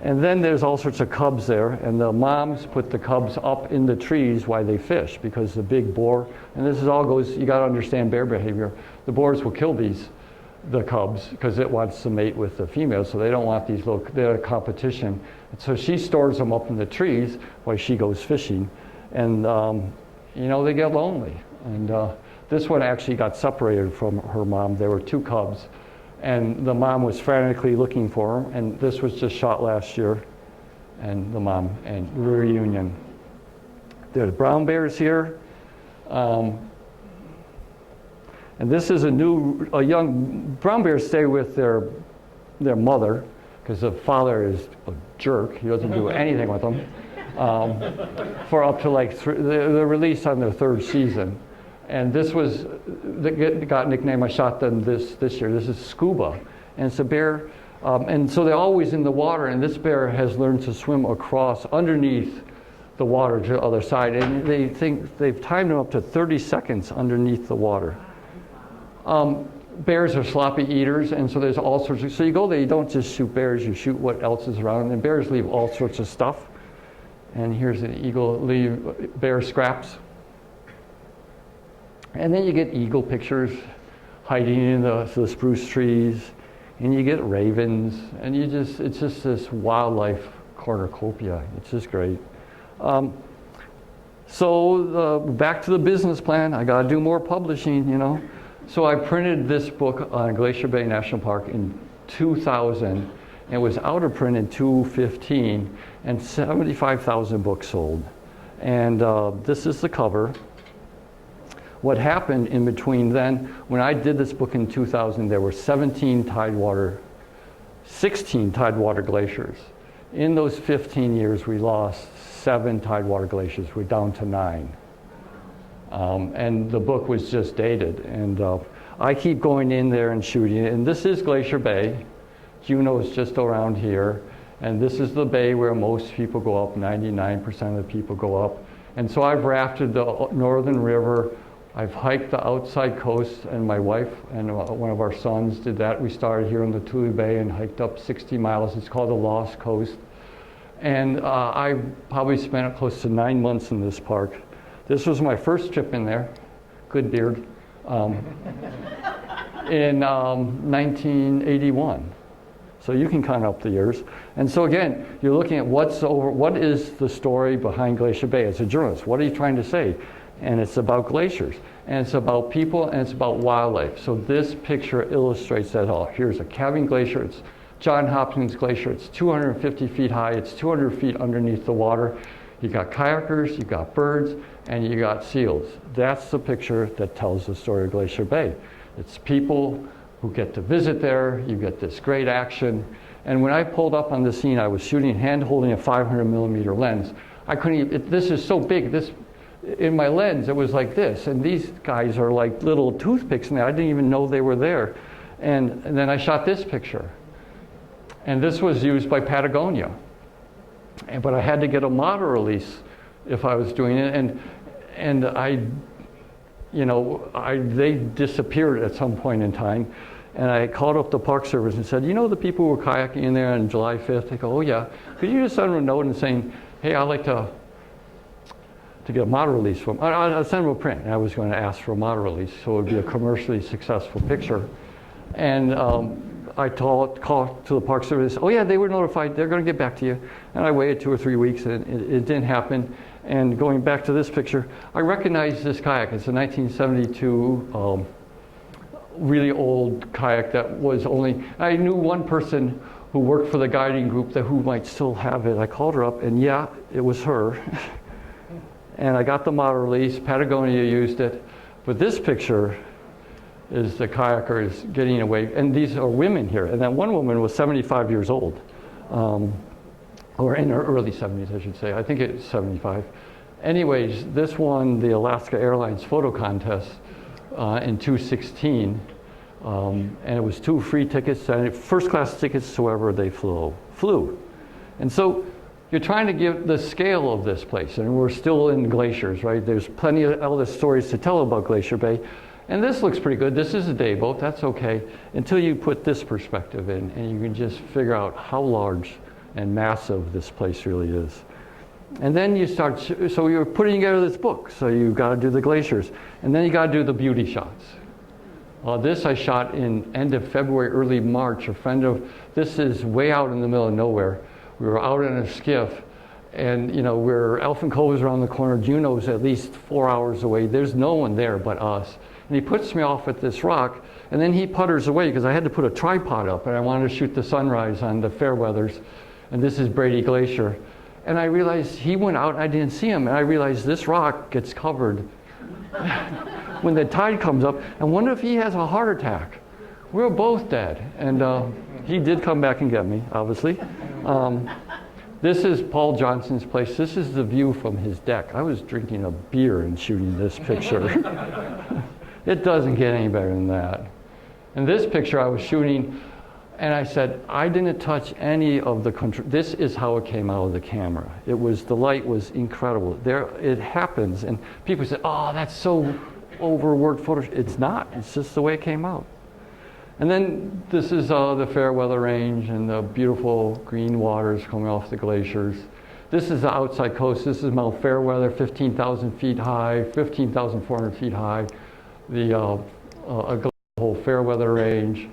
And then there's all sorts of cubs there, and the moms put the cubs up in the trees while they fish because the big boar, and this is all goes, you got to understand bear behavior. The boars will kill the cubs because it wants to mate with the females, so they don't want these little, they're a competition. And so she stores them up in the trees while she goes fishing, and they get lonely. And this one actually got separated from her mom. There were two cubs, and the mom was frantically looking for him, and this was just shot last year, and the mom, and reunion. There's brown bears here, and this is a young, brown bears stay with their mother, because the father is a jerk, he doesn't do anything with them, for up to like, they're released on their third season. And this was, got nickname, I shot them this year. This is Scuba. And it's a bear, and so they're always in the water, and this bear has learned to swim across underneath the water to the other side. And they think they've timed them up to 30 seconds underneath the water. Bears are sloppy eaters, and so there's all sorts of, so you go there, you don't just shoot bears, you shoot what else is around, and bears leave all sorts of stuff. And here's an eagle leave bear scraps. And then you get eagle pictures hiding in the spruce trees, and you get ravens, and it's just this wildlife cornucopia. It's just great. So back to the business plan. I got to do more publishing, So I printed this book on Glacier Bay National Park in 2000. It was out of print in 2015, and 75,000 books sold. And this is the cover. What happened in between then, when I did this book in 2000, there were 16 tidewater glaciers. In those 15 years, we lost 7 tidewater glaciers. We're down to 9. And the book was just dated. And I keep going in there and shooting it. And this is Glacier Bay. Juneau is just around here. And this is the bay where most people go up. 99% of the people go up. And so I've rafted the northern river. I've hiked the outside coast, and my wife and one of our sons did that. We started here in the Tule Bay and hiked up 60 miles. It's called the Lost Coast. And I probably spent close to 9 months in this park. This was my first trip in there, good beard, in 1981. So you can count up the years. And so again, you're looking at what is the story behind Glacier Bay. As a journalist, what are you trying to say? And it's about glaciers, and it's about people, and it's about wildlife. So this picture illustrates that all. Here's a calving glacier. It's John Hopkins Glacier. It's 250 feet high. It's 200 feet underneath the water. You got kayakers, you got birds, and you got seals. That's the picture that tells the story of Glacier Bay. It's people who get to visit there. You get this great action. And when I pulled up on the scene, I was shooting, hand holding a 500 millimeter lens. I couldn't even, this is so big. In my lens, it was like this, and these guys are like little toothpicks in there. I didn't even know they were there. And then I shot this picture. And this was used by Patagonia. But I had to get a model release if I was doing it. And they disappeared at some point in time. And I called up the Park Service and said, the people who were kayaking in there on July 5th? They go, oh yeah. Could you just send them a note and saying, hey, I'd like to get a model release from, I'll send them a print. And I was going to ask for a model release, so it would be a commercially successful picture. And I called to the Park Service, oh yeah, they were notified, they're going to get back to you. And I waited 2 or 3 weeks, and it didn't happen. And going back to this picture, I recognized this kayak. It's a 1972 really old kayak that was only, I knew one person who worked for the guiding group who might still have it. I called her up, and yeah, it was her. And I got the model release. Patagonia used it. But this picture is the kayakers getting away. And these are women here. And that one woman was 75 years old. Or in her early 70s, I should say. I think it's 75. Anyways, this won the Alaska Airlines photo contest in 2016. And it was 2 free tickets, and first class tickets to wherever they flew. And so you're trying to give the scale of this place, and we're still in Glaciers, right? There's plenty of other stories to tell about Glacier Bay. And this looks pretty good. This is a day boat, that's okay, until you put this perspective in, and you can just figure out how large and massive this place really is. And then you start, so you're putting together this book, so you've got to do the glaciers, and then you got to do the beauty shots. This I shot in end of February, early March. This is way out in the middle of nowhere. We were out in a skiff, and we're Elfin Cove is around the corner. Juneau's at least 4 hours away. There's no one there but us. And he puts me off at this rock, and then he putters away because I had to put a tripod up, and I wanted to shoot the sunrise on the Fairweathers. And this is Brady Glacier. And I realized he went out, and I didn't see him, and I realized this rock gets covered when the tide comes up. And wonder if he has a heart attack. We're both dead. And he did come back and get me, obviously. This is Paul Johnson's place. This is the view from his deck. I was drinking a beer and shooting this picture. It doesn't get any better than that. And this picture I was shooting, and I said, I didn't touch any of the control. This is how it came out of the camera. The light was incredible. There, it happens, and people say, oh, that's so overworked photo. It's not. It's just the way it came out. And then this is the Fairweather Range and the beautiful green waters coming off the glaciers. This is the outside coast. This is Mount Fairweather, 15,000 feet high, 15,400 feet high. The whole Fairweather Range.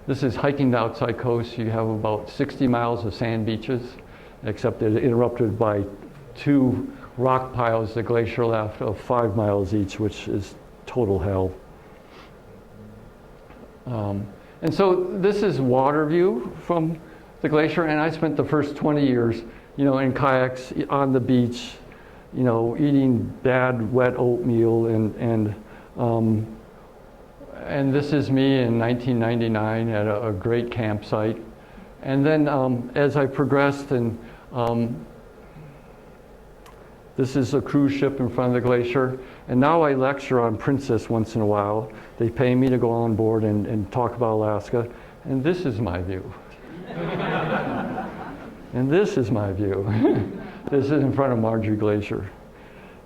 This is hiking the outside coast. You have about 60 miles of sand beaches, except they're interrupted by 2 rock piles the glacier left of 5 miles each, which is total hell. And so this is water view from the glacier, and I spent the first 20 years, in kayaks on the beach, eating bad wet oatmeal, and this is me in 1999 at a great campsite. And then as I progressed, and this is a cruise ship in front of the glacier. And now I lecture on Princess once in a while. They pay me to go on board and talk about Alaska. And this is my view. And this is my view. This is in front of Marjorie Glacier.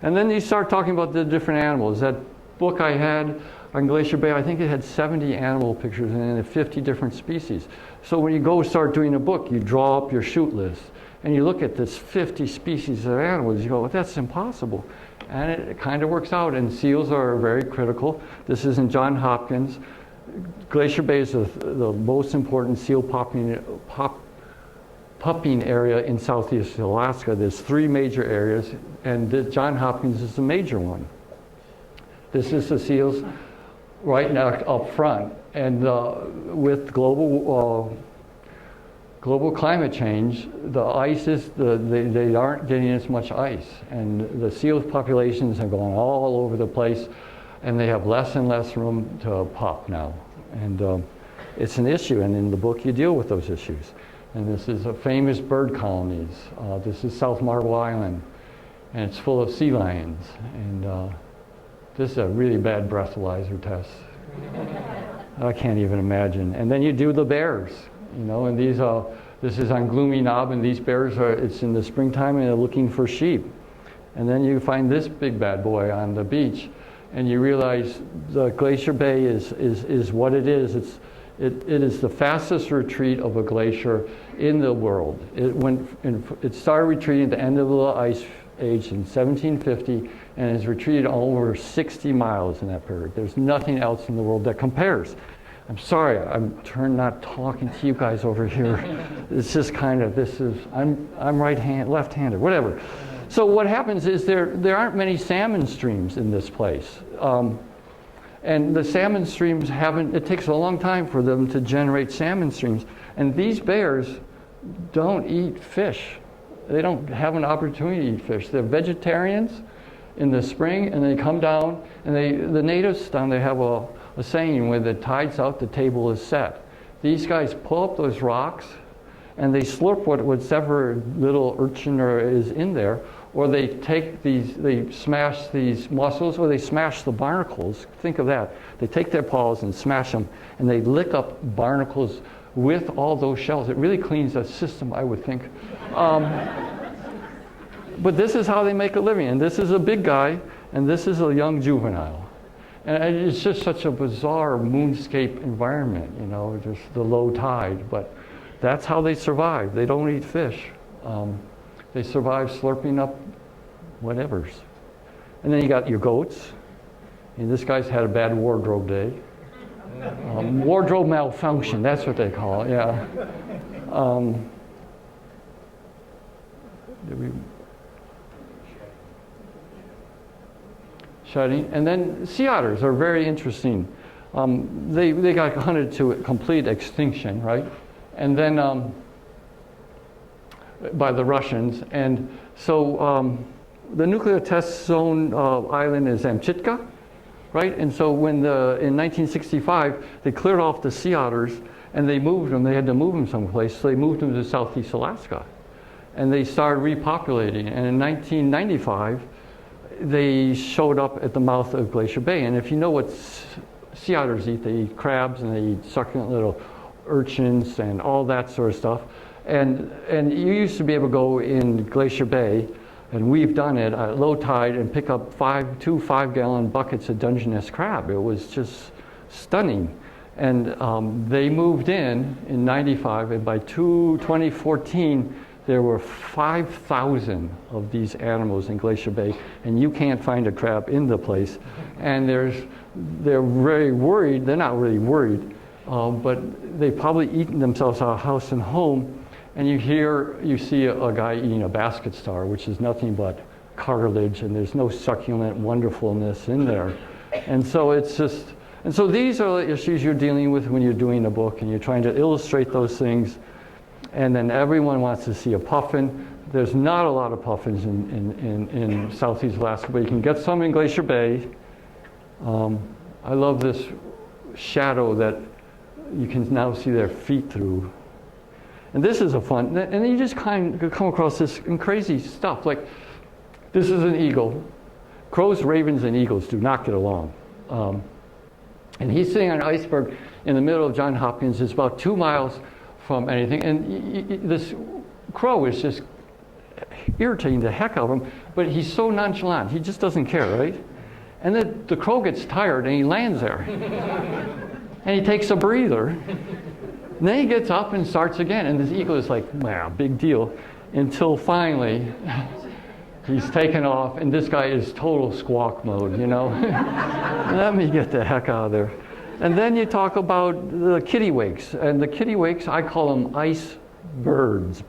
And then you start talking about the different animals. That book I had on Glacier Bay, I think it had 70 animal pictures and 50 different species. So when you go start doing a book, you draw up your shoot list. And you look at this 50 species of animals, you go, well, that's impossible. And it kind of works out, and seals are very critical. This is in Johns Hopkins. Glacier Bay is the most important seal pupping area in southeast Alaska. There's 3 major areas, and Johns Hopkins is the major one. This is the seals right now up front. And with global climate change, the ice is, they aren't getting as much ice. And the seal populations have gone all over the place, and they have less and less room to pop now. And it's an issue, and in the book you deal with those issues. And this is a famous bird colonies. This is South Marble Island, and it's full of sea lions. And this is a really bad breathalyzer test. I can't even imagine. And then you do the bears, and this is on Gloomy Knob, and these bears it's in the springtime, and they're looking for sheep. And then you find this big bad boy on the beach, and you realize the Glacier Bay is what it is. It is the fastest retreat of a glacier in the world. It started retreating at the end of the Ice Age in 1750, and has retreated over 60 miles in that period. There's nothing else in the world that compares. I'm sorry, I'm not talking to you guys over here. It's just kind of, I'm left-handed, whatever. So what happens is there aren't many salmon streams in this place. And the salmon streams it takes a long time for them to generate salmon streams. And these bears don't eat fish. They don't have an opportunity to eat fish. They're vegetarians in the spring, and they come down, and the natives down there have a saying, when the tide's out, the table is set. These guys pull up those rocks, and they slurp whatever little urchin is in there, or they smash these mussels, or they smash the barnacles. Think of that. They take their paws and smash them, and they lick up barnacles with all those shells. It really cleans the system, I would think. But this is how they make a living. And this is a big guy, and this is a young juvenile. And it's just such a bizarre moonscape environment, just the low tide. But that's how they survive. They don't eat fish. They survive slurping up whatevers. And then you got your goats. And this guy's had a bad wardrobe day. Wardrobe malfunction, that's what they call it, yeah. Shedding. And then sea otters are very interesting. They got hunted to complete extinction, right? And then by the Russians. And so the nuclear test zone island is Amchitka, right? And so when in 1965, they cleared off the sea otters and they moved them. They had to move them someplace, so they moved them to Southeast Alaska. And they started repopulating. And in 1995, they showed up at the mouth of Glacier Bay. And if you know what sea otters eat, they eat crabs and they eat succulent little urchins and all that sort of stuff. And you used to be able to go in Glacier Bay, and we've done it at low tide, and pick up 2 5-gallon buckets of Dungeness crab. It was just stunning. And they moved in 95, and by 2014, there were 5,000 of these animals in Glacier Bay, and you can't find a crab in the place. And they're very worried. They're not really worried, but they've probably eaten themselves out of house and home. And you see a guy eating a basket star, which is nothing but cartilage, and there's no succulent wonderfulness in there. And so these are the issues you're dealing with when you're doing a book, and you're trying to illustrate those things. And then everyone wants to see a puffin. There's not a lot of puffins in Southeast Alaska, but you can get some in Glacier Bay. I love this shadow that you can now see their feet through. And this is a fun, and then you just kind of come across this crazy stuff. Like, this is an eagle. Crows, ravens, and eagles do not get along. And he's sitting on an iceberg in the middle of Johns Hopkins. It's about 2 miles from anything. And this crow is just irritating the heck out of him, but he's so nonchalant. He just doesn't care, right? And then the crow gets tired and he lands there. And he takes a breather. And then he gets up and starts again. And this eagle is like, wow, big deal. Until finally, he's taken off, and this guy is total squawk mode, Let me get the heck out of there. And then you talk about the kittiwakes. And the kittiwakes, I call them ice birds.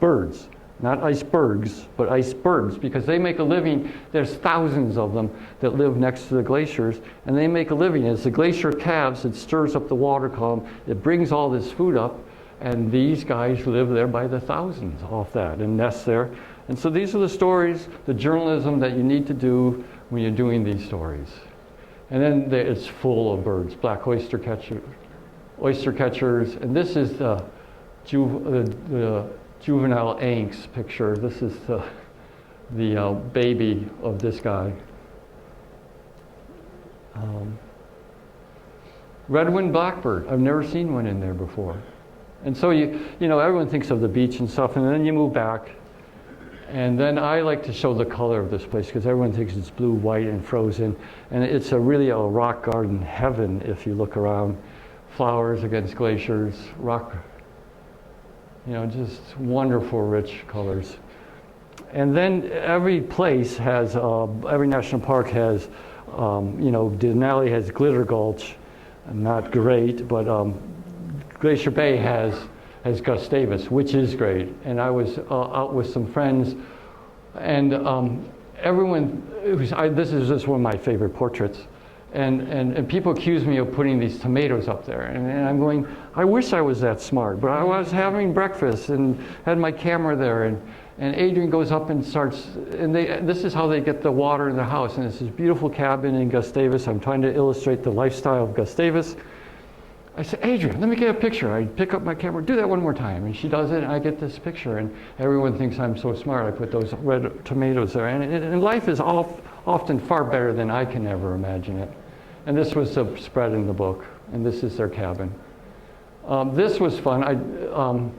Not icebergs, but ice birds, because they make a living. There's thousands of them that live next to the glaciers, and they make a living. As the glacier calves, it stirs up the water column, it brings all this food up, and these guys live there by the thousands off that and nest there. And so these are the stories, the journalism that you need to do when you're doing these stories. And then it's full of birds, black oyster catchers, and this is the juvenile Anks picture. This is the baby of this guy. Red-winged blackbird. I've never seen one in there before. And so everyone thinks of the beach and stuff, and then you move back. And then I like to show the color of this place because everyone thinks it's blue, white, and frozen. And it's really a rock garden heaven if you look around. Flowers against glaciers, rock, just wonderful, rich colors. And then every place has, every national park has, Denali has Glitter Gulch, not great, but Glacier Bay has Gustavus, which is great. And I was out with some friends, and everyone, this is just one of my favorite portraits, And people accuse me of putting these tomatoes up there. And I'm going, I wish I was that smart. But I was having breakfast and had my camera there. And Adrian goes up and starts, and this is how they get the water in the house. And it's this beautiful cabin in Gustavus. I'm trying to illustrate the lifestyle of Gustavus. I said, Adrian, let me get a picture. I pick up my camera, do that one more time. And she does it, and I get this picture. And everyone thinks I'm so smart. I put those red tomatoes there. And life is often far better than I can ever imagine it. And this was the spread in the book. And this is their cabin. This was fun.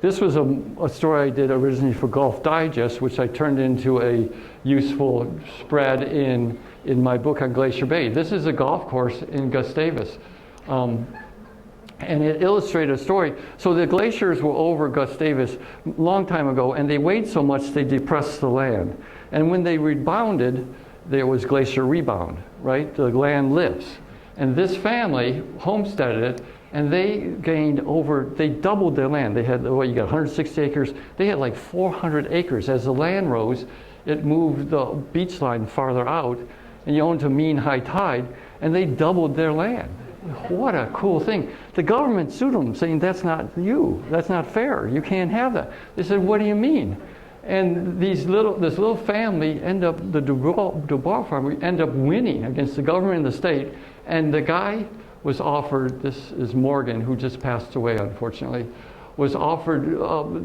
This was a story I did originally for Golf Digest, which I turned into a useful spread in my book on Glacier Bay. This is a golf course in Gustavus. And it illustrated a story. So the glaciers were over Gustavus a long time ago, and they weighed so much they depressed the land. And when they rebounded, there was glacier rebound, right? The land lifts. And this family homesteaded it, and they doubled their land. They had, you got 160 acres. They had like 400 acres. As the land rose, it moved the beach line farther out, and you owned to mean high tide, and they doubled their land. What a cool thing. The government sued them, saying, that's not fair. You can't have that. They said, what do you mean? And this little family the Dubois family end up winning against the government and the state. And the guy was offered, this is Morgan, who just passed away, unfortunately, was offered,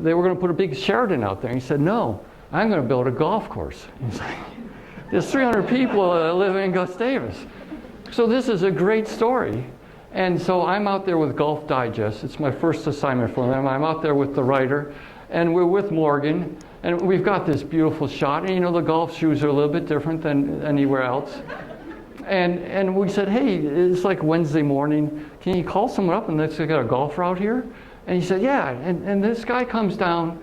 they were going to put a big Sheraton out there. And he said, no, I'm going to build a golf course. He's like, there's 300 people that live in Gustavus. So this is a great story. And so I'm out there with Golf Digest. It's my first assignment for them. I'm out there with the writer, and we're with Morgan, and we've got this beautiful shot. And the golf shoes are a little bit different than anywhere else. And we said, hey, it's like Wednesday morning. Can you call someone up and let's get a golfer out here? And he said, yeah. And this guy comes down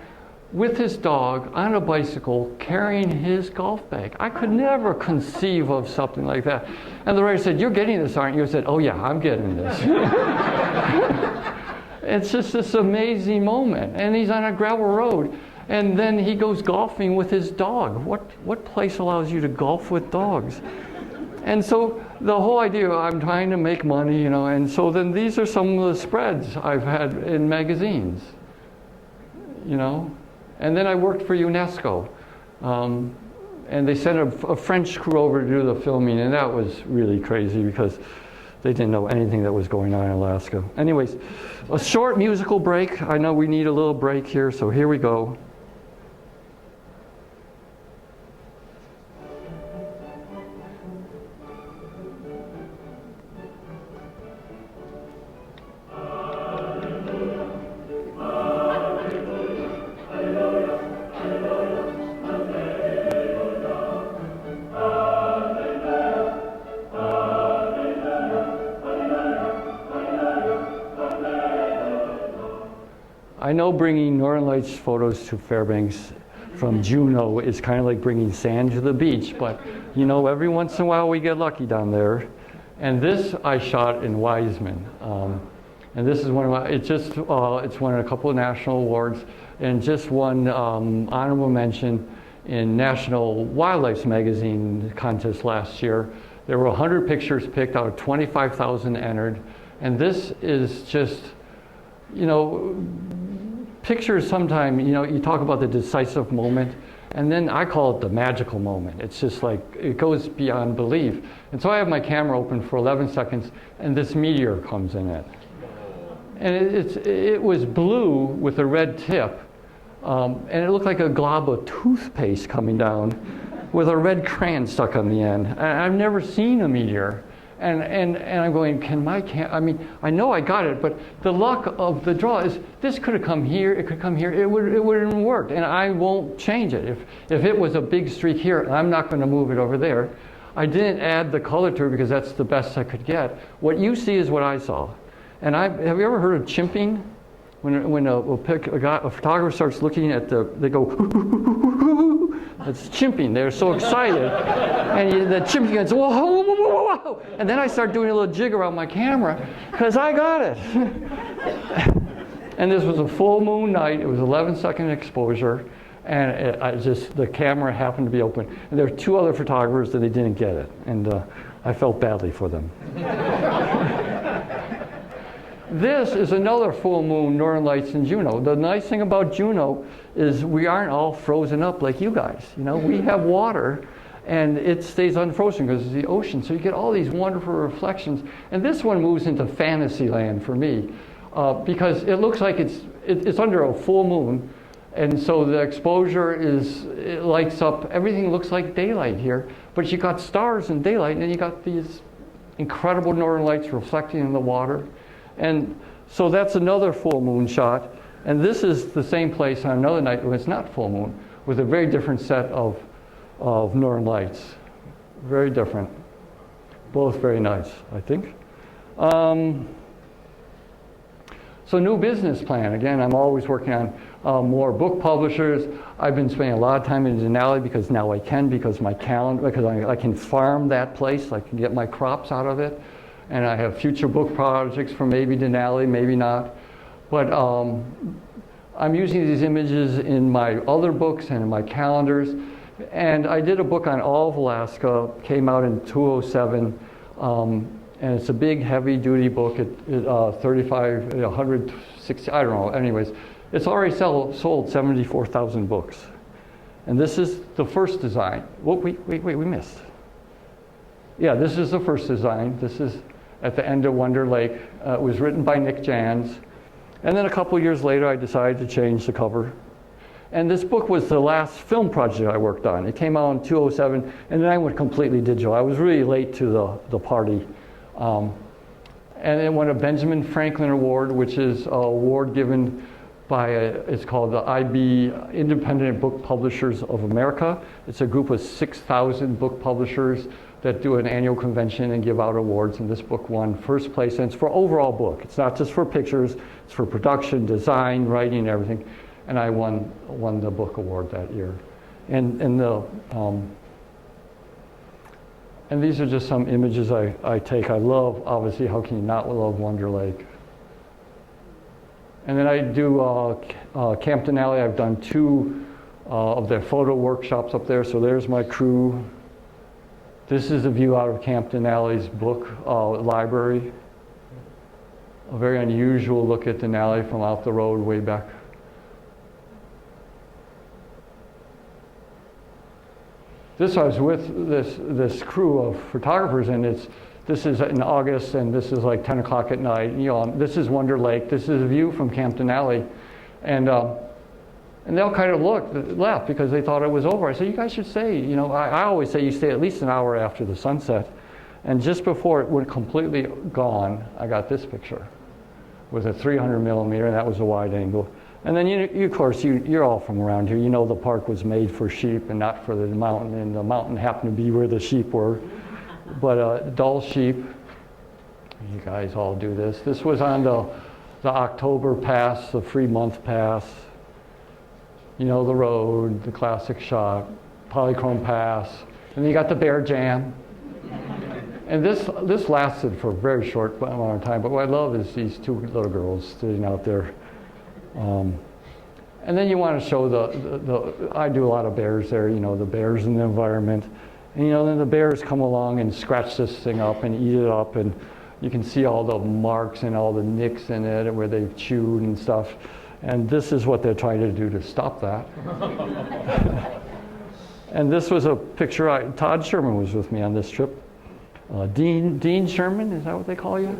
with his dog on a bicycle carrying his golf bag. I could never conceive of something like that. And the writer said, you're getting this, aren't you? I said, oh yeah, I'm getting this. It's just this amazing moment. And he's on a gravel road. And then he goes golfing with his dog. What place allows you to golf with dogs? And so the whole idea, I'm trying to make money, and so then these are some of the spreads I've had in magazines, And then I worked for UNESCO, and they sent a French crew over to do the filming, and that was really crazy because they didn't know anything that was going on in Alaska. Anyways, a short musical break. I know we need a little break here, so here we go. I know bringing Northern Lights photos to Fairbanks from Juneau is kind of like bringing sand to the beach, but every once in a while we get lucky down there. And this I shot in Wiseman, and this is one of my. It's won a couple of national awards, and just won honorable mention in National Wildlife Magazine contest last year. There were 100 pictures picked out of 25,000 entered, and this is just, pictures sometimes, you talk about the decisive moment, and then I call it the magical moment. It's just like, it goes beyond belief. And so I have my camera open for 11 seconds, and this meteor comes in it. And it was blue with a red tip, and it looked like a glob of toothpaste coming down with a red crayon stuck on the end. And I've never seen a meteor. And I'm going, I know I got it, but the luck of the draw is this could have come here, it could come here, it wouldn't have worked, and I won't change it. If it was a big streak here, I'm not going to move it over there. I didn't add the color to it because that's the best I could get. What you see is what I saw. And have you ever heard of chimping? When a photographer starts looking at they go, it's chimping. They're so excited. And the chimping goes, whoa, whoa, whoa, whoa, whoa. And then I start doing a little jig around my camera because I got it. And this was a full moon night. It was 11-second exposure. And the camera happened to be open. And there were two other photographers and they didn't get it. And I felt badly for them. This is another full moon, Northern Lights in Juneau. The nice thing about Juneau is we aren't all frozen up like you guys. You know, we have water and it stays unfrozen because it's the ocean. So you get all these wonderful reflections. And this one moves into fantasy land for me because it looks like it's under a full moon. And so the exposure it lights up, everything looks like daylight here. But you got stars in daylight and then you got these incredible northern lights reflecting in the water. And so that's another full moon shot. And this is the same place on another night when it's not full moon, with a very different set of northern lights. Very different. Both very nice, I think. So new business plan. Again, I'm always working on more book publishers. I've been spending a lot of time in Denali because now I can, because my calendar, because I can farm that place. I can get my crops out of it. And I have future book projects for maybe Denali, maybe not. But I'm using these images in my other books and in my calendars. And I did a book on all of Alaska, came out in 2007. And it's a big, heavy-duty book. 35, 160, I don't know. Anyways, it's already sold 74,000 books. And this is the first design. Wait, we missed. Yeah, this is the first design. This is at the end of Wonder Lake. It was written by Nick Jans. And then a couple years later, I decided to change the cover. And this book was the last film project I worked on. It came out in 2007, and then I went completely digital. I was really late to the party. And it won a Benjamin Franklin Award, which is an award given by, it's called the IB, Independent Book Publishers of America. It's a group of 6,000 book publishers that do an annual convention and give out awards, and this book won first place, and it's for overall book. It's not just for pictures, it's for production, design, writing, everything. And I won the book award that year. And these are just some images I take. I love, obviously, how can you not love Wonder Lake? And then I do Camp Denali. I've done 2 of their photo workshops up there. So there's my crew. This is a view out of Camp Denali's book library. A very unusual look at Denali from out the road way back. This I was with this crew of photographers, and this is in August, and this is like 10 o'clock at night. You know, this is Wonder Lake. This is a view from Camp Denali, and they all kind of left because they thought it was over. I said, you guys should stay. You know, I always say you stay at least an hour after the sunset. And just before it went completely gone, I got this picture with a 300 millimeter, and that was a wide angle. And then, of course, you're all from around here. You know the park was made for sheep and not for the mountain, and the mountain happened to be where the sheep were. But Dull sheep, you guys all do this. This was on the October pass, the free month pass. You know, the road, the classic shot, Polychrome pass. And then you got the bear jam. And this lasted for a very short amount of time. But what I love is these 2 little girls sitting out there. And then you want to show I do a lot of bears there, you know, the bears in the environment. And, you know, then the bears come along and scratch this thing up and eat it up. And you can see all the marks and all the nicks in it where they've chewed and stuff. And this is what they're trying to do to stop that. And this was a picture, Todd Sherman was with me on this trip. Dean Sherman, is that what they call you?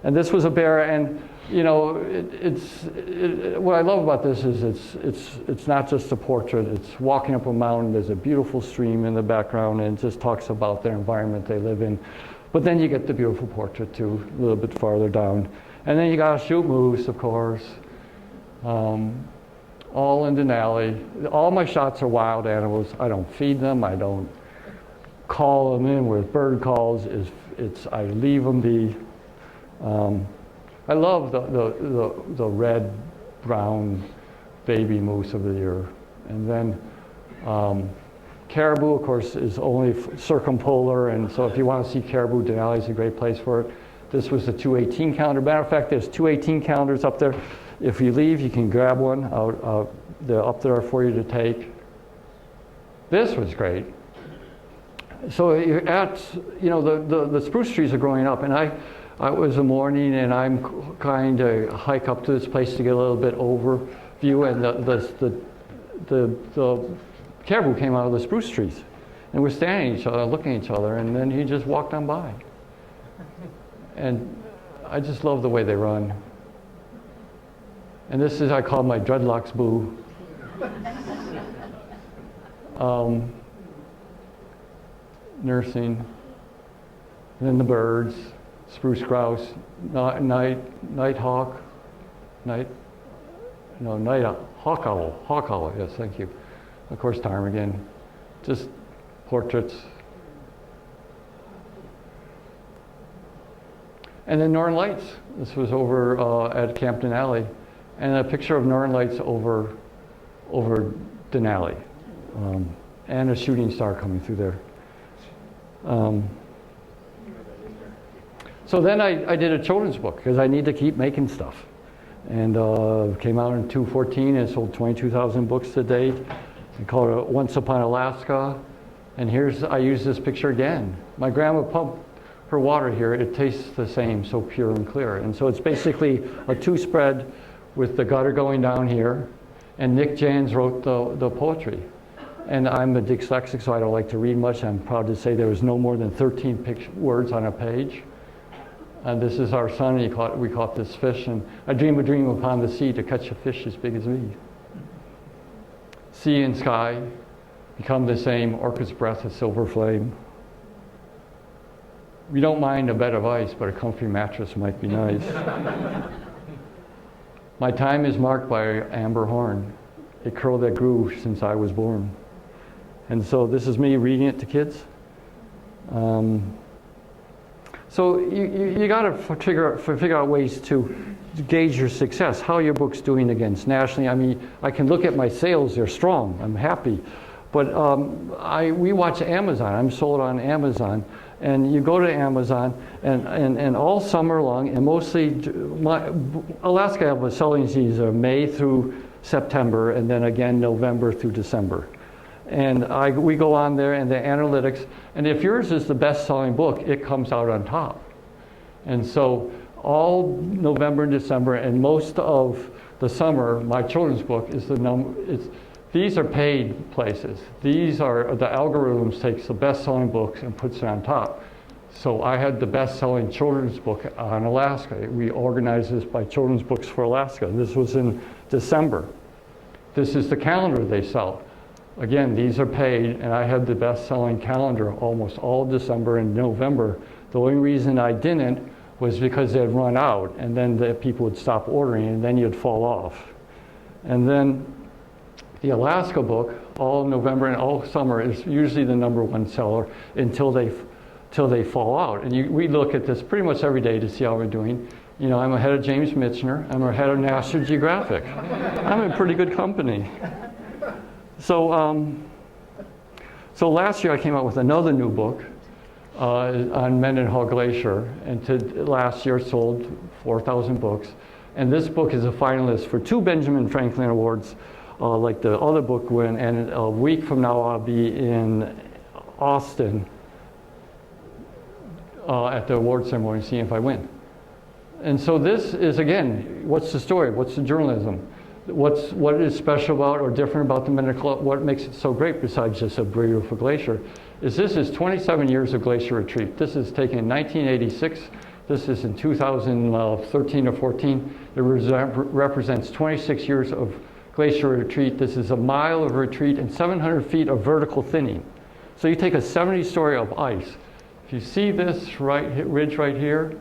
And this was a bear, and you know, what I love about this is it's not just a portrait. It's walking up a mountain. There's a beautiful stream in the background, and it just talks about their environment they live in. But then you get the beautiful portrait too, a little bit farther down. And then you got to shoot moose, of course. All in Denali. All my shots are wild animals. I don't feed them. I don't call them in with bird calls. I leave them be. I love the red, brown baby moose of the year. And then caribou, of course, is only circumpolar, and so if you want to see caribou, Denali is a great place for it. This was the 218 calendar. Matter of fact, there's 218 calendars up there. If you leave, you can grab one. They're up there for you to take. This was great. So you're at, the spruce trees are growing up, and I was a morning, and I'm kind of hike up to this place to get a little bit overview, and the caribou came out of the spruce trees, and we're standing each other, looking at each other, and then he just walked on by. And I just love the way they run. And this is, I call my dreadlocks boo. Nursing. And then the birds, spruce grouse, hawk owl, yes, thank you. Of course, ptarmigan, just portraits. And then Northern Lights. This was over at Campton Alley, and a picture of Northern Lights over Denali, and a shooting star coming through there. So then I did a children's book because I need to keep making stuff, and came out in 2014 and sold 22,000 books to date. I called it Once Upon Alaska, and I use this picture again. My grandma pumped her water here. It tastes the same, so pure and clear. And so it's basically a two-spread with the gutter going down here, and Nick Jans wrote the poetry. And I'm a dyslexic, so I don't like to read much. I'm proud to say there was no more than 13 words on a page. And this is our son, and we caught this fish, and I dream a dream upon the sea to catch a fish as big as me. Sea and sky become the same, orchid's breath, a silver flame. We don't mind a bed of ice, but a comfy mattress might be nice. My time is marked by amber horn, a curl that grew since I was born. And so this is me reading it to kids. So you got to figure out ways to gauge your success, how your book's doing against nationally. I mean, I can look at my sales, they're strong, I'm happy. But we watch Amazon, I'm sold on Amazon. And you go to Amazon, and all summer long, and mostly, Alaska have a selling season May through September, and then again November through December. And we go on there, and the analytics, and if yours is the best-selling book, it comes out on top. And so all November and December, and most of the summer, my children's book is the number. These are paid places. These are, the algorithms takes the best-selling books and puts it on top. So I had the best-selling children's book on Alaska. We organized this by Children's Books for Alaska. This was in December. This is the calendar they sell. Again, these are paid, and I had the best-selling calendar almost all December and November. The only reason I didn't was because they'd run out, and then the people would stop ordering, and then you'd fall off. And then the Alaska book, all November and all summer, is usually the #1 seller until they fall out. And we look at this pretty much every day to see how we're doing. You know, I'm ahead of James Michener. I'm ahead of National Geographic. I'm in pretty good company. So last year I came out with another new book on Mendenhall Glacier, and last year sold 4,000 books. And this book is a finalist for 2 Benjamin Franklin Awards, like the other book win. And a week from now I'll be in Austin at the award ceremony, seeing if I win. And so this is, again, what's the story? What's the journalism? What is special about or different about the Mendenhall? What makes it so great besides just a beautiful glacier? This is 27 years of glacier retreat. This is taken in 1986. This is in 2013 or 14. It represents 26 years of glacier retreat. This is a mile of retreat and 700 feet of vertical thinning. So you take a 70-story of ice. If you see this ridge right here,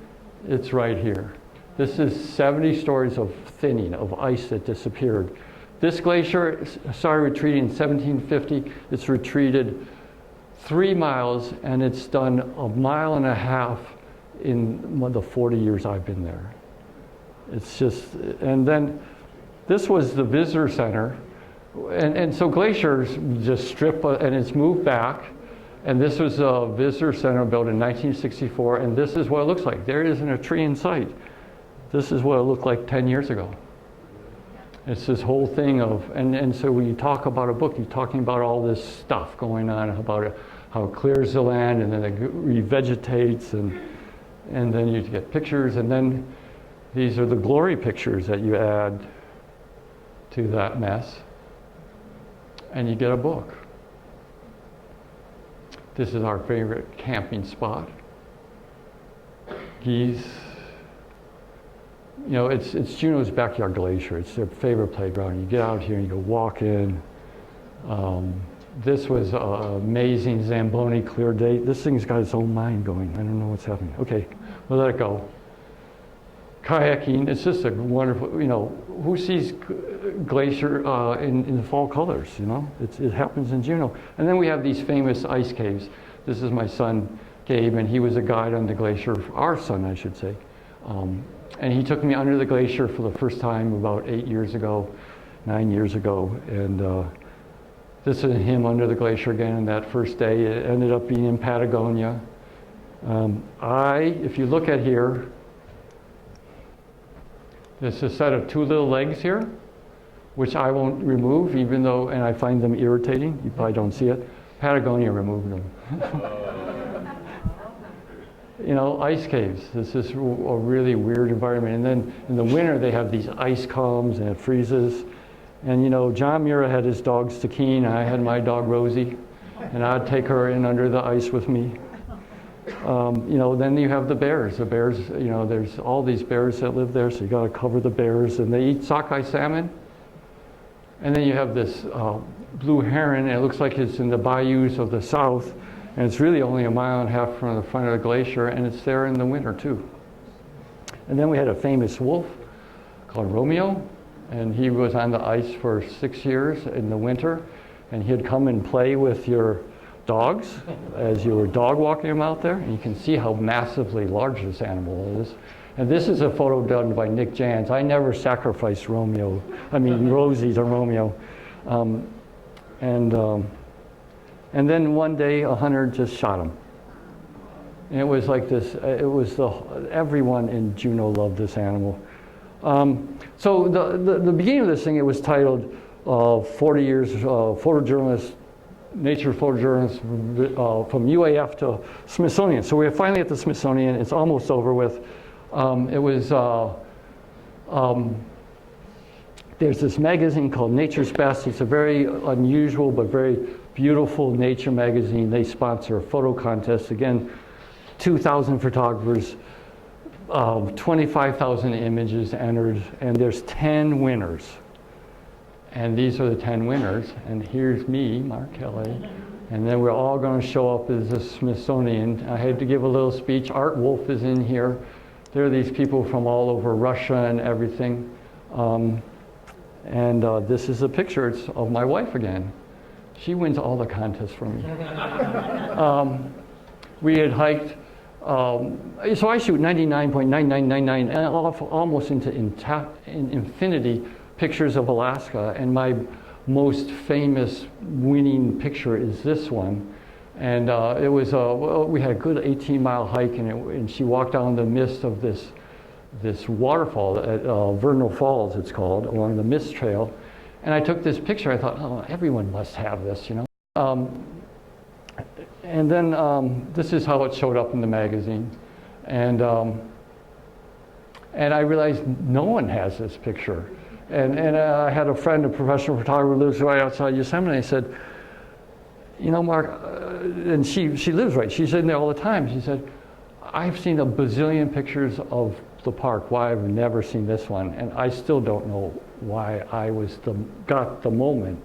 it's right here. This is 70 stories of thinning, of ice that disappeared. This glacier started retreating in 1750. It's retreated 3 miles, and it's done 1.5 miles in the 40 years I've been there. It's just, and then this was the visitor center. And so glaciers just strip, and it's moved back. And this was a visitor center built in 1964, and this is what it looks like. There isn't a tree in sight. This is what it looked like 10 years ago. It's this whole thing of, and so when you talk about a book, you're talking about all this stuff going on, about how it clears the land, and then it revegetates, and then you get pictures, and then these are the glory pictures that you add to that mess, and you get a book. This is our favorite camping spot. Geese. You know, it's Juneau's backyard glacier. It's their favorite playground. You get out here and you go walk in. This was an amazing Zamboni clear day. This thing's got its own mind going. I don't know what's happening. Okay, we'll let it go. Kayaking, it's just a wonderful, you know, who sees glacier in the fall colors, you know? It happens in Juneau. And then we have these famous ice caves. This is my son, Gabe, and he was a guide on the glacier, our son, I should say. And he took me under the glacier for the first time about 9 years ago. And this is him under the glacier again on that first day. It ended up being in Patagonia. If you look at here, there's a set of two little legs here, which I won't remove, even though, and I find them irritating. You probably don't see it. Patagonia removed them. You know, ice caves. This is a really weird environment. And then in the winter, they have these ice calms and it freezes. And you know, John Mura had his dog Stakeen, and I had my dog Rosie, and I'd take her in under the ice with me. You know, then you have the bears. The bears, you know, there's all these bears that live there, so you got to cover the bears, and they eat sockeye salmon. And then you have this blue heron, and it looks like it's in the bayous of the south, and it's really only 1.5 miles from the front of the glacier, and it's there in the winter too. And then we had a famous wolf called Romeo, and he was on the ice for 6 years in the winter, and he'd come and play with your dogs as you were dog walking them out there, and you can see how massively large this animal is. And this is a photo done by Nick Jans. I never sacrificed Rosie to Romeo. And then one day a hunter just shot him. And it was like this, everyone in Juneau loved this animal. So the beginning of this thing, it was titled 40 Years Photojournalist, Nature Photojournalist from UAF to Smithsonian. So we're finally at the Smithsonian. It's almost over with. There's this magazine called Nature's Best. It's a very unusual but very beautiful nature magazine. They sponsor a photo contest. Again, 2,000 photographers, 25,000 images entered, and there's 10 winners. And these are the 10 winners. And here's me, Mark Kelley. And then we're all going to show up as the Smithsonian. I had to give a little speech. Art Wolf is in here. There are these people from all over Russia and everything. This is a picture of my wife again. She wins all the contests for me. We had hiked, so I shoot 99.9999 and almost into infinity pictures of Alaska, and my most famous winning picture is this one. And it was we had a good 18-mile hike, and she walked down the mist of this waterfall at Vernal Falls, it's called, along the mist trail. And I took this picture. I thought, oh, everyone must have this, you know. And then this is how it showed up in the magazine, and I realized no one has this picture. And I had a friend, a professional photographer who lives right outside Yosemite. I said, you know, Mark, and she lives right. She's in there all the time. She said, I've seen a bazillion pictures of the park. Why I've never seen this one, and I still don't know why I got the moment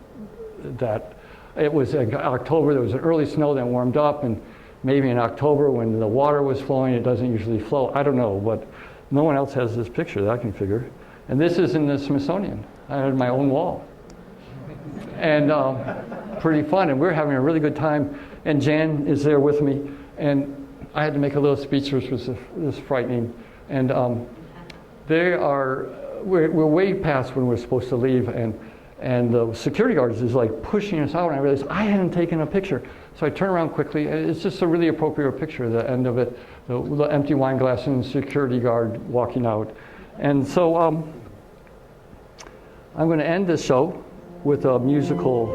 that it was in October. There was an early snow that warmed up, and maybe in October when the water was flowing, it doesn't usually flow. I don't know, but no one else has this picture that I can figure. And this is in the Smithsonian. I had my own wall. And pretty fun, and we're having a really good time. And Jan is there with me, and I had to make a little speech, which was frightening. And we're way past when we're supposed to leave, and the security guards is like pushing us out, and I realized I hadn't taken a picture. So I turn around quickly, and it's just a really appropriate picture, the end of it, the empty wine glass and the security guard walking out. And so I'm going to end this show with a musical.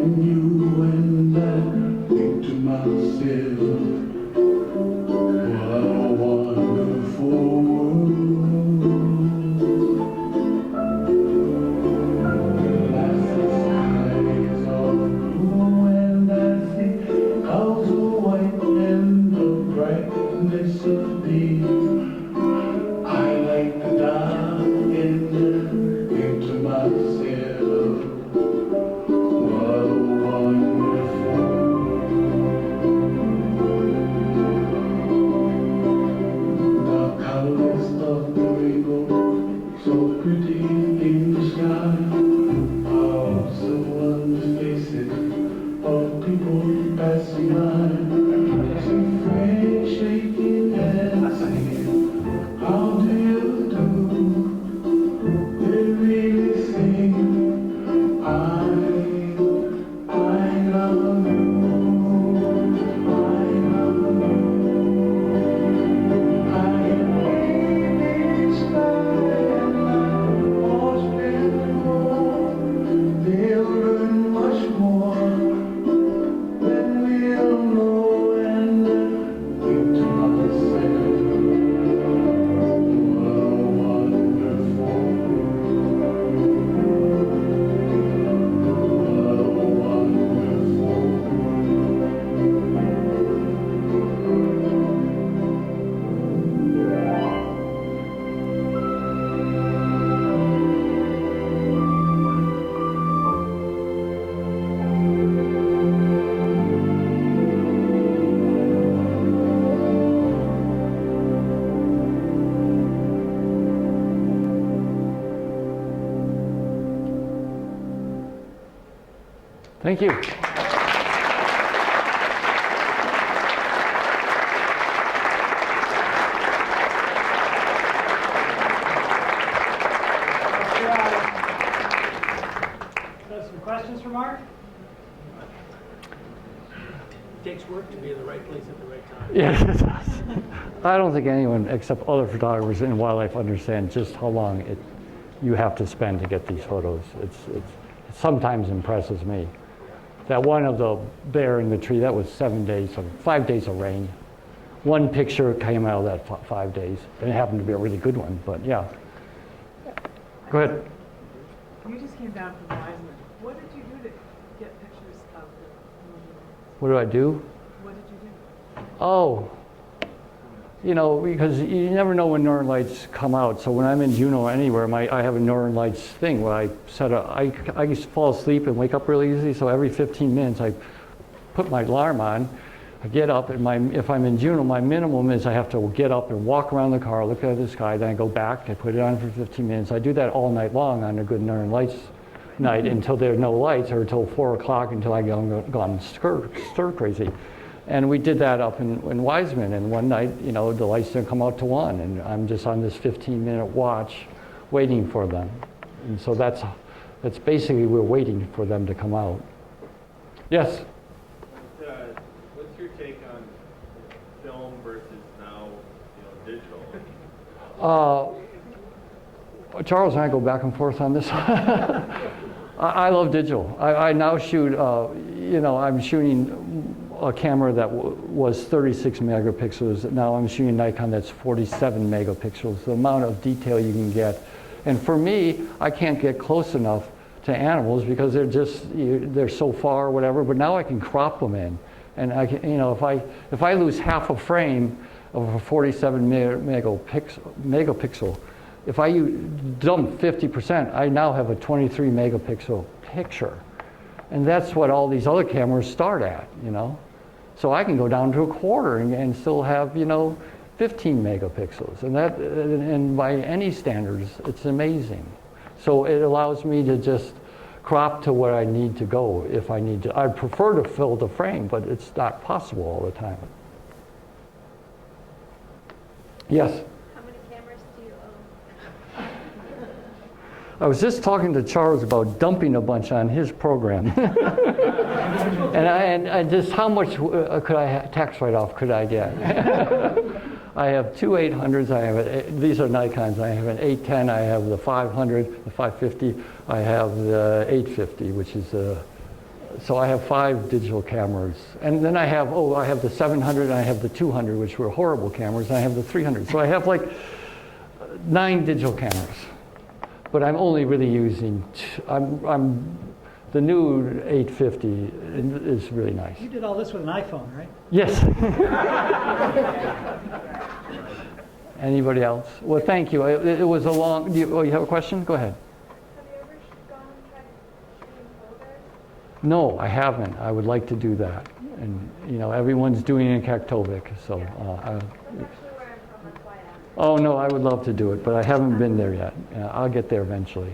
you and I think to myself, what a wonderful world. Last skies are blue and I see clouds of white and the brightness of day. I like the dark and think to myself, what a wonderful the colors of the rainbow, so pretty in the sky, are also on the faces of people passing by. Some friends shaking hands, singing, how do you do? They really sing, I love you, I love you. I am in the sky and I watch them go. They'll learn much more than we'll know, and think to myself, what a wonderful Thank you. So some questions for Mark? Takes work to be in the right place at the right time. Yes, it does. I don't think anyone except other photographers in wildlife understand just how long you have to spend to get these photos. It sometimes impresses me. That one of the bear in the tree, that was 7 days, so 5 days of rain. One picture came out of that 5 days. And it happened to be a really good one, but yeah. Go ahead. You just came down from Wiseman. What did you do to get pictures of the moon? What do I do? What did you do? Oh, you know, because you never know when northern lights come out. So when I'm in Juneau or anywhere, I have a northern lights thing where I just fall asleep and wake up really easy. So every 15 minutes, I put my alarm on. I get up, and if I'm in Juneau, my minimum is I have to get up and walk around the car, look at the sky, then I go back. I put it on for 15 minutes. I do that all night long on a good northern lights night until there are no lights, or until 4 o'clock, until I gone stir crazy. And we did that up in Wiseman, and one night, you know, the lights didn't come out till 1, and I'm just on this 15-minute watch waiting for them. And so that's basically, we're waiting for them to come out. Yes? What's your take on film versus now, digital? Charles and I go back and forth on this. I love digital. I now shoot, I'm shooting a camera that was 36 megapixels. Now I'm shooting a Nikon that's 47 megapixels. The amount of detail you can get. And for me, I can't get close enough to animals because they're so far or whatever, but now I can crop them in. And I can, if I lose half a frame of a 47 megapixel, if I dump 50%, I now have a 23 megapixel picture. And that's what all these other cameras start at, So I can go down to a quarter and still have, 15 megapixels. And by any standards, it's amazing. So it allows me to just crop to where I need to go if I need to. I'd prefer to fill the frame, but it's not possible all the time. Yes? How many cameras do you own? I was just talking to Charles about dumping a bunch on his program. and just how much could tax write-off could I get? I have two 800s. These are Nikons. I have an 810. I have the 500, the 550. I have the 850, which is So I have 5 digital cameras. And then I have the 700 and I have the 200, which were horrible cameras, and I have the 300. So I have like 9 digital cameras. But I'm only really using, the new 850 is really nice. You did all this with an iPhone, right? Yes. Anybody else? Well, thank you. It was a long, you have a question? Go ahead. Have you ever gone and tried shooting polar bears? No, I haven't. I would like to do that. And, everyone's doing it in Kittiwake, so. That's actually where I'm from, that's why I asked. Oh, no, I would love to do it, but I haven't been there yet. I'll get there eventually.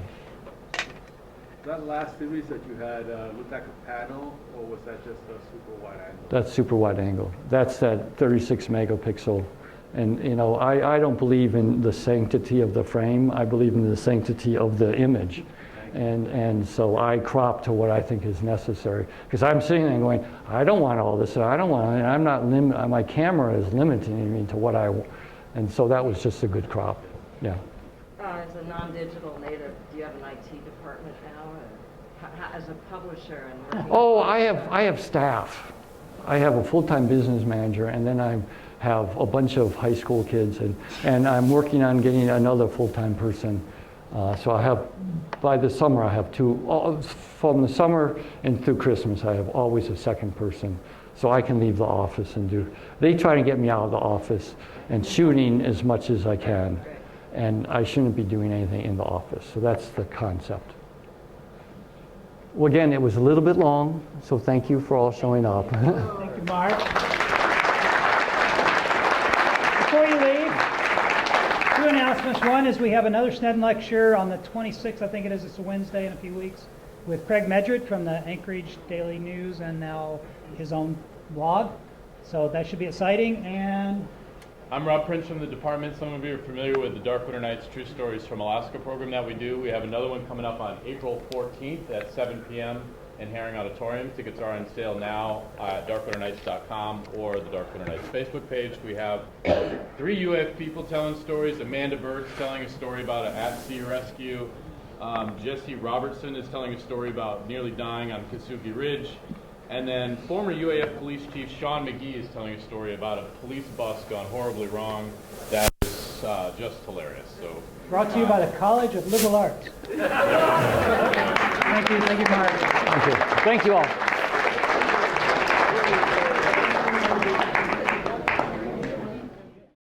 That last series that you had looked like a panel, or was that just a super wide angle? That's super wide angle. That's that 36 megapixel. And, I don't believe in the sanctity of the frame. I believe in the sanctity of the image. And so I crop to what I think is necessary. Because I'm sitting there going, I don't want all this, I don't want it. I'm not my camera is limiting me to what I want. And so that was just a good crop. Yeah. As a non-digital native, do you have an IT department now? Or as a publisher and working Oh, I have staff. I have a full-time business manager, and then I have a bunch of high school kids, and I'm working on getting another full-time person. So I have, by the summer, I have 2. From the summer and through Christmas, I have always a second person. So I can leave the office and do. They try to get me out of the office and shooting as much as I can. And I shouldn't be doing anything in the office. So that's the concept. Well, again, it was a little bit long, so thank you for all showing up. Thank you, Mark. Before you leave, 2 announcements. One is we have another Snedden lecture on the 26th, I think it is. It's a Wednesday in a few weeks, with Craig Medred from the Anchorage Daily News and now his own blog. So that should be exciting. And I'm Rob Prince from the department. Some of you are familiar with the Dark Winter Nights True Stories from Alaska program that we do. We have another one coming up on April 14th at 7 p.m. in Herring Auditorium. Tickets are on sale now at darkwinternights.com or the Dark Winter Nights Facebook page. We have 3 UF people telling stories. Amanda Bird's telling a story about an at-sea rescue. Jesse Robertson is telling a story about nearly dying on Kasuki Ridge. And then former UAF Police Chief Sean McGee is telling a story about a police bus gone horribly wrong. That is just hilarious. So, brought to you by the College of Liberal Arts. Thank you, Mark. Thank you. Thank you all.